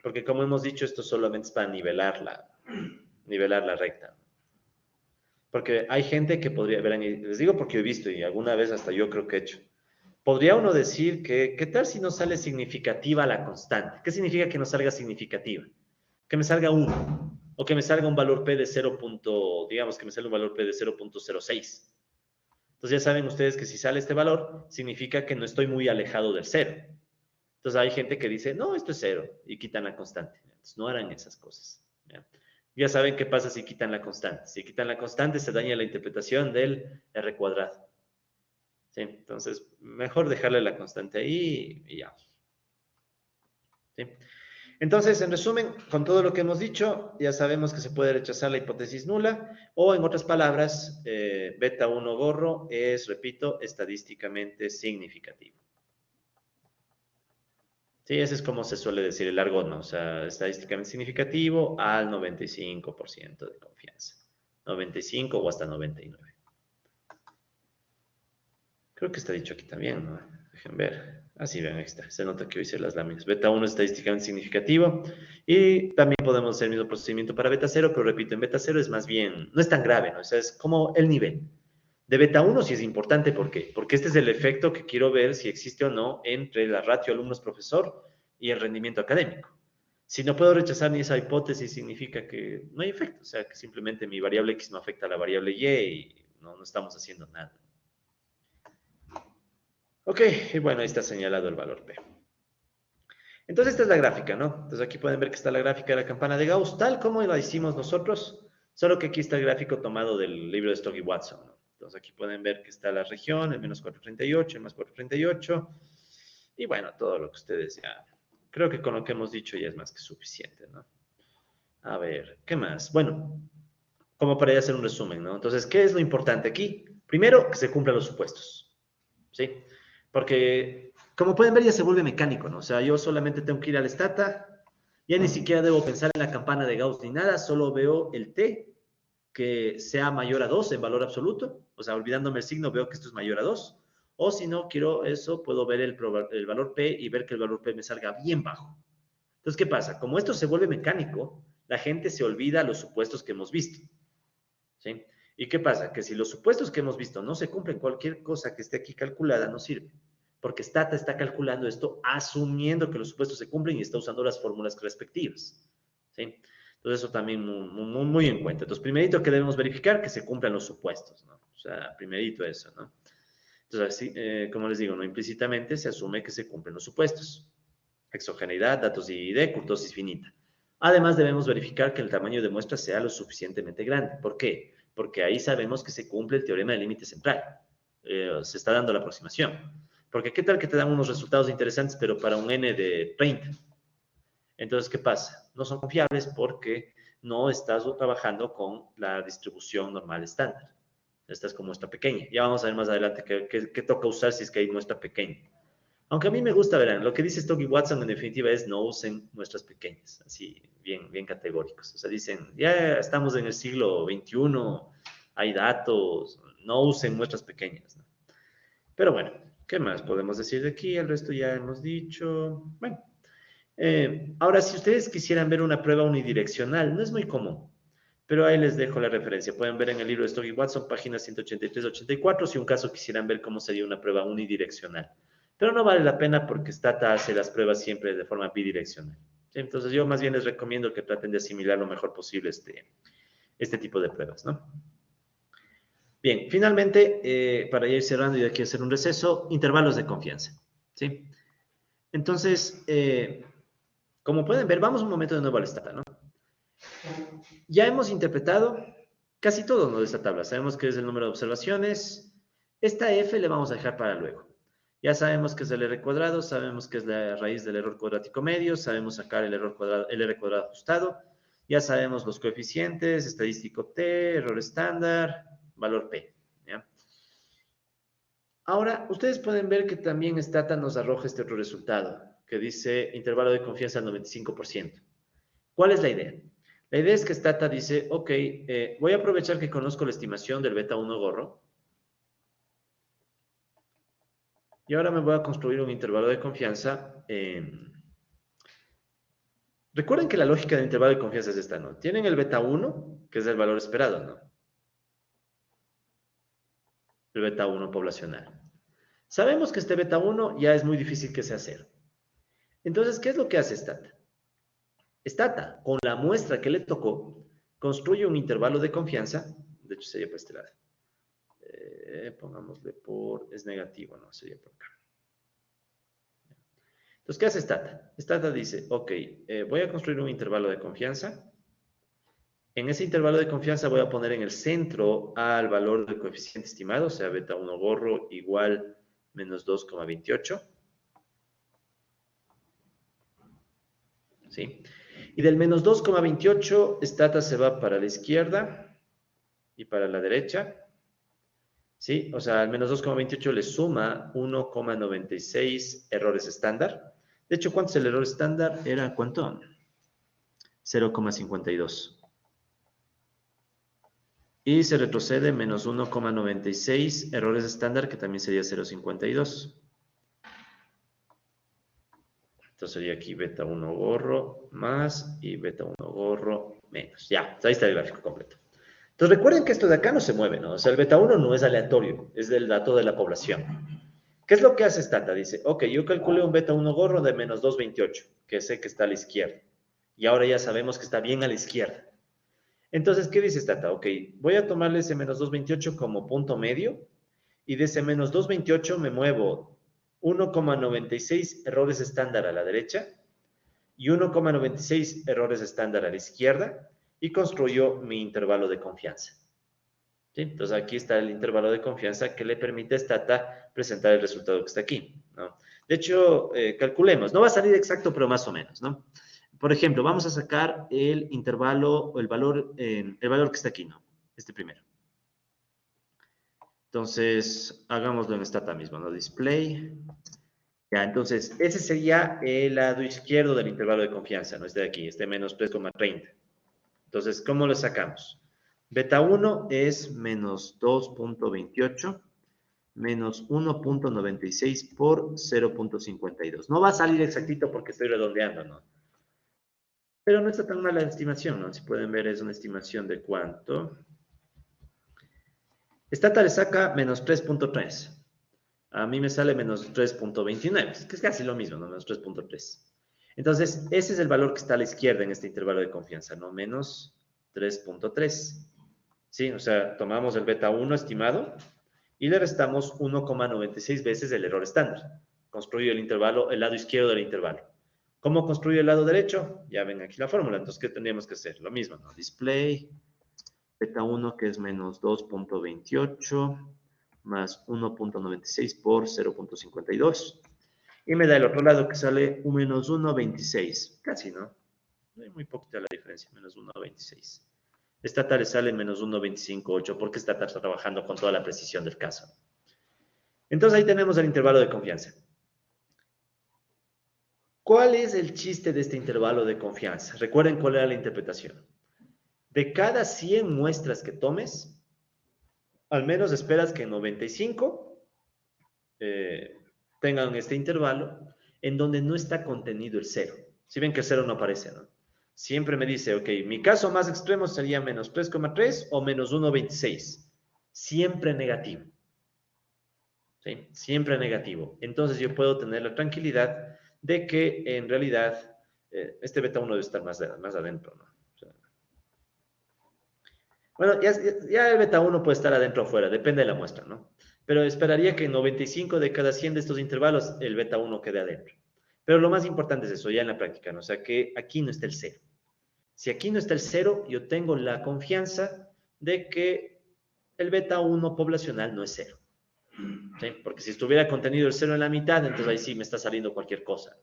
porque como hemos dicho, esto solamente es para nivelar la recta. Porque hay gente que podría, verán, y les digo porque he visto y alguna vez hasta yo creo que he hecho. Podría uno decir que, ¿qué tal si no sale significativa la constante? ¿Qué significa que no salga significativa? Que me salga 1, o que me salga un valor P de 0. Digamos que me salga un valor P de 0.06. Entonces ya saben ustedes que si sale este valor, significa que no estoy muy alejado del 0. Entonces hay gente que dice, no, esto es 0, y quitan la constante. Entonces no harán esas cosas. Ya saben qué pasa si quitan la constante. Si quitan la constante, se daña la interpretación del R cuadrado. ¿Sí? Entonces, mejor dejarle la constante ahí y ya. ¿Sí? Entonces, en resumen, con todo lo que hemos dicho, ya sabemos que se puede rechazar la hipótesis nula, o en otras palabras, beta 1 gorro es, repito, estadísticamente significativo. Sí, ese es como se suele decir el argot, ¿no? O sea, estadísticamente significativo al 95% de confianza. 95 o hasta 99. Creo que está dicho aquí también, ¿no? Dejen ver. Así ven, ahí está. Se nota que hoy hice las láminas. Beta 1 es estadísticamente significativo. Y también podemos hacer el mismo procedimiento para beta 0, pero repito, en beta 0 es más bien, no es tan grave, ¿no? O sea, es como el nivel. De beta 1 sí es importante, ¿por qué? Porque este es el efecto que quiero ver si existe o no entre la ratio alumnos-profesor y el rendimiento académico. Si no puedo rechazar ni esa hipótesis, significa que no hay efecto. O sea, que simplemente mi variable X no afecta a la variable Y y no estamos haciendo nada. Ok, y bueno, ahí está señalado el valor P. Entonces esta es la gráfica, ¿no? Entonces aquí pueden ver que está la gráfica de la campana de Gauss, tal como la hicimos nosotros, solo que aquí está el gráfico tomado del libro de Stock y Watson, ¿no? Entonces aquí pueden ver que está la región, el menos 438, el más 438, y bueno, todo lo que ustedes ya... Creo que con lo que hemos dicho ya es más que suficiente, ¿no? A ver, ¿qué más? Bueno, como para ya hacer un resumen, ¿no? Entonces, ¿qué es lo importante aquí? Primero, que se cumplan los supuestos, ¿sí? Porque, como pueden ver, ya se vuelve mecánico, ¿no? O sea, yo solamente tengo que ir al stata, ya ni siquiera debo pensar en la campana de Gauss ni nada, solo veo el T que sea mayor a 2 en valor absoluto, o sea, olvidándome el signo, veo que esto es mayor a 2, o si no quiero eso, puedo ver el valor P y ver que el valor P me salga bien bajo. Entonces, ¿qué pasa? Como esto se vuelve mecánico, la gente se olvida los supuestos que hemos visto, ¿sí? ¿Y qué pasa? Que si los supuestos que hemos visto no se cumplen, cualquier cosa que esté aquí calculada no sirve, porque Stata está calculando esto asumiendo que los supuestos se cumplen y está usando las fórmulas respectivas, ¿sí? Entonces eso también muy en cuenta. Entonces, primerito que debemos verificar que se cumplan los supuestos, ¿no? O sea, primerito eso, ¿no? Entonces, así, como les digo, no implícitamente se asume que se cumplen los supuestos. Exogeneidad, datos de ID, kurtosis finita. Además, debemos verificar que el tamaño de muestra sea lo suficientemente grande. ¿Por qué? Porque ahí sabemos que se cumple el teorema del límite central. Se está dando la aproximación. Porque ¿qué tal que te dan unos resultados interesantes, pero para un n de 30? Entonces, ¿qué pasa? No son confiables porque no estás trabajando con la distribución normal estándar. Esta es con muestra pequeña. Ya vamos a ver más adelante qué toca usar si es que hay muestra pequeña. Aunque a mí me gusta, verán, lo que dice Stock y Watson en definitiva es no usen muestras pequeñas, así bien categóricos. O sea, dicen, ya estamos en el siglo XXI, hay datos, no usen muestras pequeñas, ¿no? Pero bueno, ¿Qué más podemos decir de aquí? El resto ya hemos dicho. Bueno, ahora si ustedes quisieran ver una prueba unidireccional, no es muy común, pero ahí les dejo la referencia. Pueden ver en el libro de Stock y Watson, páginas 183-84, si un caso quisieran ver cómo sería una prueba unidireccional. Pero no vale la pena porque Stata hace las pruebas siempre de forma bidireccional. ¿Sí? Entonces yo más bien les recomiendo que traten de asimilar lo mejor posible este tipo de pruebas, ¿no? Bien, finalmente, para ir cerrando y de aquí hacer un receso, intervalos de confianza, ¿sí? Entonces, como pueden ver, vamos un momento de nuevo al Stata, ¿no? Ya hemos interpretado casi todo, ¿no?, de esta tabla. Sabemos que es el número de observaciones. Esta f le vamos a dejar para luego. Ya sabemos que es el r cuadrado, sabemos que es la raíz del error cuadrático medio, sabemos sacar el error cuadrado, el r cuadrado ajustado, ya sabemos los coeficientes, estadístico t, error estándar, valor p, ¿ya? Ahora, ustedes pueden ver que también Stata nos arroja este otro resultado, que dice intervalo de confianza al 95%. ¿Cuál es la idea? La idea es que Stata dice, ok, voy a aprovechar que conozco la estimación del beta 1 gorro, y ahora me voy a construir un intervalo de confianza. Recuerden que la lógica del intervalo de confianza es esta, ¿no? Tienen el beta 1, que es el valor esperado, ¿no? El beta 1 poblacional. Sabemos que este beta 1 ya es muy difícil que sea 0. Entonces, ¿qué es lo que hace Stata? Stata, con la muestra que le tocó, construye un intervalo de confianza, de hecho sería por este lado. Pongámosle por, es negativo, no, sería por acá. Entonces, ¿qué hace Stata? Stata dice, ok, voy a construir un intervalo de confianza. En ese intervalo de confianza voy a poner en el centro al valor del coeficiente estimado, o sea, beta 1 gorro igual menos 2,28. ¿Sí? Y del menos 2,28, Stata se va para la izquierda y para la derecha. ¿Sí? O sea, al menos 2,28 le suma 1,96 errores estándar. De hecho, ¿cuánto es el error estándar? Era, ¿cuánto? 0,52. Y se retrocede menos 1,96 errores estándar, que también sería 0,52. Entonces sería aquí beta 1 gorro más y beta 1 gorro menos. Ya, ahí está el gráfico completo. Entonces recuerden que esto de acá no se mueve, ¿no? O sea, el beta 1 no es aleatorio, es del dato de la población. ¿Qué es lo que hace Stata? Dice, ok, yo calculé un beta 1 gorro de menos 2,28, que sé que está a la izquierda. Y ahora ya sabemos que está bien a la izquierda. Entonces, ¿qué dice Stata? Ok, voy a tomarle ese menos 2,28 como punto medio, y de ese menos 2,28 me muevo 1,96 errores estándar a la derecha y 1,96 errores estándar a la izquierda, y construyo mi intervalo de confianza. ¿Sí? Entonces aquí está el intervalo de confianza que le permite a Stata presentar el resultado que está aquí, ¿no? De hecho, calculemos, no va a salir exacto, pero más o menos, ¿no? Por ejemplo, vamos a sacar el intervalo, el valor que está aquí, ¿no? Este primero. Entonces, hagámoslo en Stata mismo, ¿no? Display. Ya, entonces, ese sería el lado izquierdo del intervalo de confianza, ¿no? Este de aquí, este menos 3,30. Entonces, ¿cómo lo sacamos? Beta 1 es menos 2,28 menos 1,96 por 0,52. No va a salir exactito porque estoy redondeando, ¿no? Pero no está tan mala la estimación, ¿no? Si pueden ver, es una estimación de cuánto. Stata le saca menos 3,3. A mí me sale menos 3,29, que es casi lo mismo, ¿no? Menos 3,3. Entonces, ese es el valor que está a la izquierda en este intervalo de confianza, ¿no? Menos 3,3. ¿Sí? O sea, tomamos el beta 1 estimado y le restamos 1,96 veces el error estándar. Construyo el intervalo, el lado izquierdo del intervalo. ¿Cómo construyo el lado derecho? Ya ven aquí la fórmula. Entonces, ¿qué tendríamos que hacer? Lo mismo, ¿no? Display, beta 1 que es menos 2,28 más 1,96 por 0,52. Y me da el otro lado que sale un menos 1,26. Casi, ¿no? Muy poquita la diferencia, menos 1,26. Stata le sale menos 1,258 porque Stata está trabajando con toda la precisión del caso. Entonces ahí tenemos el intervalo de confianza. ¿Cuál es el chiste de este intervalo de confianza? Recuerden cuál era la interpretación. De cada 100 muestras que tomes, al menos esperas que 95 tengan este intervalo en donde no está contenido el cero. Si ven que el cero no aparece, ¿no? Siempre me dice, ok, mi caso más extremo sería menos 3,3 o menos 1,26. Siempre negativo. ¿Sí? Siempre negativo. Entonces yo puedo tener la tranquilidad de que en realidad este beta 1 debe estar más adentro, ¿no? O sea, bueno, ya el beta 1 puede estar adentro o afuera, depende de la muestra, ¿no? Pero esperaría que en 95 de cada 100 de estos intervalos el beta 1 quede adentro. Pero lo más importante es eso, ya en la práctica, ¿no? O sea, que aquí no está el cero. Si aquí no está el cero, yo tengo la confianza de que el beta 1 poblacional no es cero. ¿Sí? Porque si estuviera contenido el cero en la mitad, entonces ahí sí me está saliendo cualquier cosa.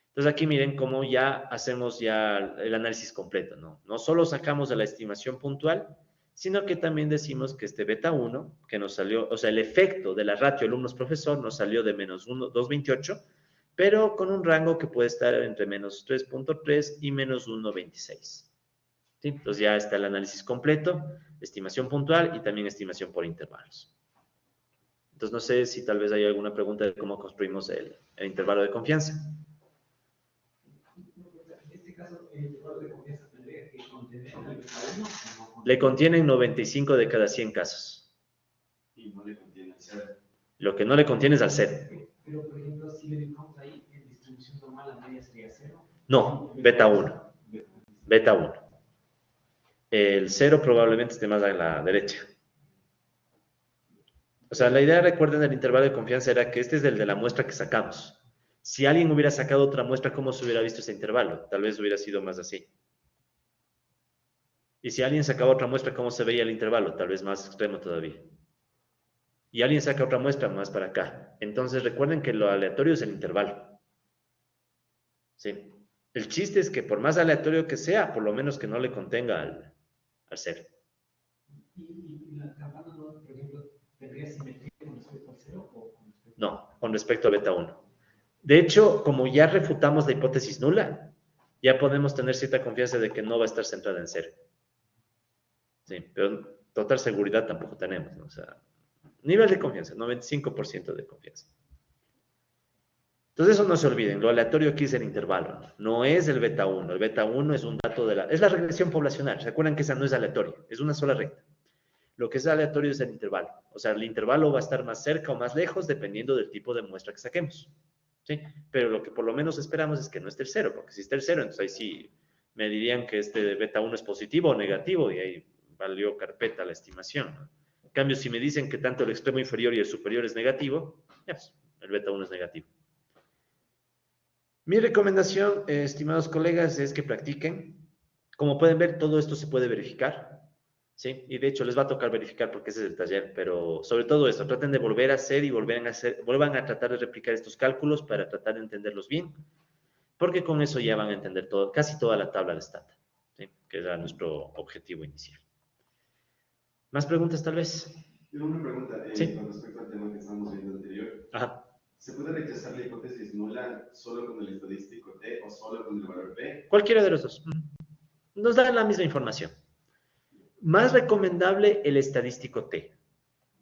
Entonces aquí miren cómo ya hacemos ya el análisis completo, ¿no? No solo sacamos de la estimación puntual, sino que también decimos que este beta 1, que nos salió, o sea, el efecto de la ratio alumnos-profesor nos salió de menos 2,28, pero con un rango que puede estar entre menos 3,3 y menos 1,26. ¿Sí? Entonces ya está el análisis completo, estimación puntual y también estimación por intervalos. Entonces no sé si tal vez hay alguna pregunta de cómo construimos el intervalo de confianza.
En este caso, el intervalo de confianza tendría que contener al beta 1 o no.
Le contienen 95 de cada 100 casos.
Y no le contiene el cero.
Lo que no le contiene es al cero.
Pero, por ejemplo, si le dibujamos ahí, en distribución normal, la media sería 0.
No, beta 1. Beta 1. El 0 probablemente esté más a la derecha. O sea, la idea, recuerden, del intervalo de confianza era que este es el de la muestra que sacamos. Si alguien hubiera sacado otra muestra, ¿cómo se hubiera visto ese intervalo? Tal vez hubiera sido más así. Y si alguien sacaba otra muestra, ¿cómo se veía el intervalo? Tal vez más extremo todavía. Y alguien saca otra muestra más para acá. Entonces recuerden que lo aleatorio es el intervalo. ¿Sí? El chiste es que por más aleatorio que sea, por lo menos que no le contenga al cero.
Y la campana, no, por ejemplo, ¿tendría simetría con respecto al 0 o con respecto al...
No, con respecto a beta 1. De hecho, como ya refutamos la hipótesis nula, ya podemos tener cierta confianza de que no va a estar centrada en 0. Sí, pero total seguridad tampoco tenemos, ¿no? O sea, nivel de confianza, 95% de confianza. Entonces eso no se olviden, lo aleatorio aquí es el intervalo, no es el beta 1. El beta 1 es un dato es la regresión poblacional. ¿Recuerdan que esa no es aleatoria? Es una sola recta. Lo que es aleatorio es el intervalo. O sea, el intervalo va a estar más cerca o más lejos dependiendo del tipo de muestra que saquemos. ¿Sí? Pero lo que por lo menos esperamos es que no esté el 0, porque si está el 0, entonces ahí sí me dirían que este beta 1 es positivo o negativo y ahí valió carpeta la estimación, ¿no? En cambio, si me dicen que tanto el extremo inferior y el superior es negativo, pues, el beta 1 es negativo. Mi recomendación, estimados colegas, es que practiquen. Como pueden ver, todo esto se puede verificar, ¿sí? Y de hecho les va a tocar verificar porque ese es el taller, pero sobre todo esto, traten de volver a hacer y vuelvan a tratar de replicar estos cálculos para tratar de entenderlos bien, porque con eso ya van a entender todo, casi toda la tabla de Stata, ¿sí? Que era nuestro objetivo inicial. ¿Más preguntas tal vez?
Tengo una pregunta
Sí.
con respecto al tema que estamos viendo anterior.
Ajá.
¿Se puede rechazar la hipótesis nula solo con el estadístico T o solo con el valor P?
Cualquiera de los dos. Nos da la misma información. Más recomendable el estadístico T,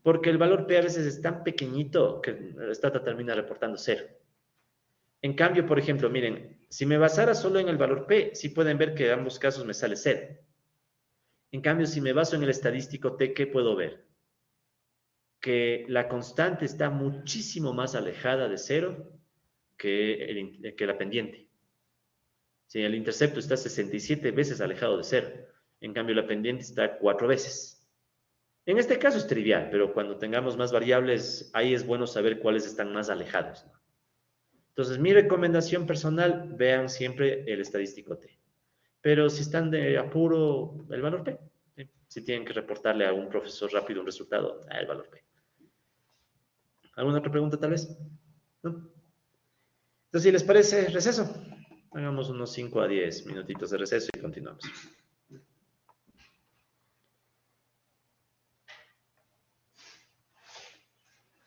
porque el valor P a veces es tan pequeñito que Stata termina reportando 0. En cambio, por ejemplo, miren, si me basara solo en el valor P, sí pueden ver que en ambos casos me sale 0. En cambio, si me baso en el estadístico T, ¿qué puedo ver? Que la constante está muchísimo más alejada de 0 que la pendiente. Sí, el intercepto está 67 veces alejado de 0. En cambio, la pendiente está 4 veces. En este caso es trivial, pero cuando tengamos más variables, ahí es bueno saber cuáles están más alejados, ¿no? Entonces, mi recomendación personal, vean siempre el estadístico T. Pero si están de apuro, el valor P. ¿Sí? Si tienen que reportarle a un profesor rápido un resultado, el valor P. ¿Alguna otra pregunta tal vez? ¿No? Entonces, si les parece, receso. Hagamos unos 5 a 10 minutitos de receso y continuamos.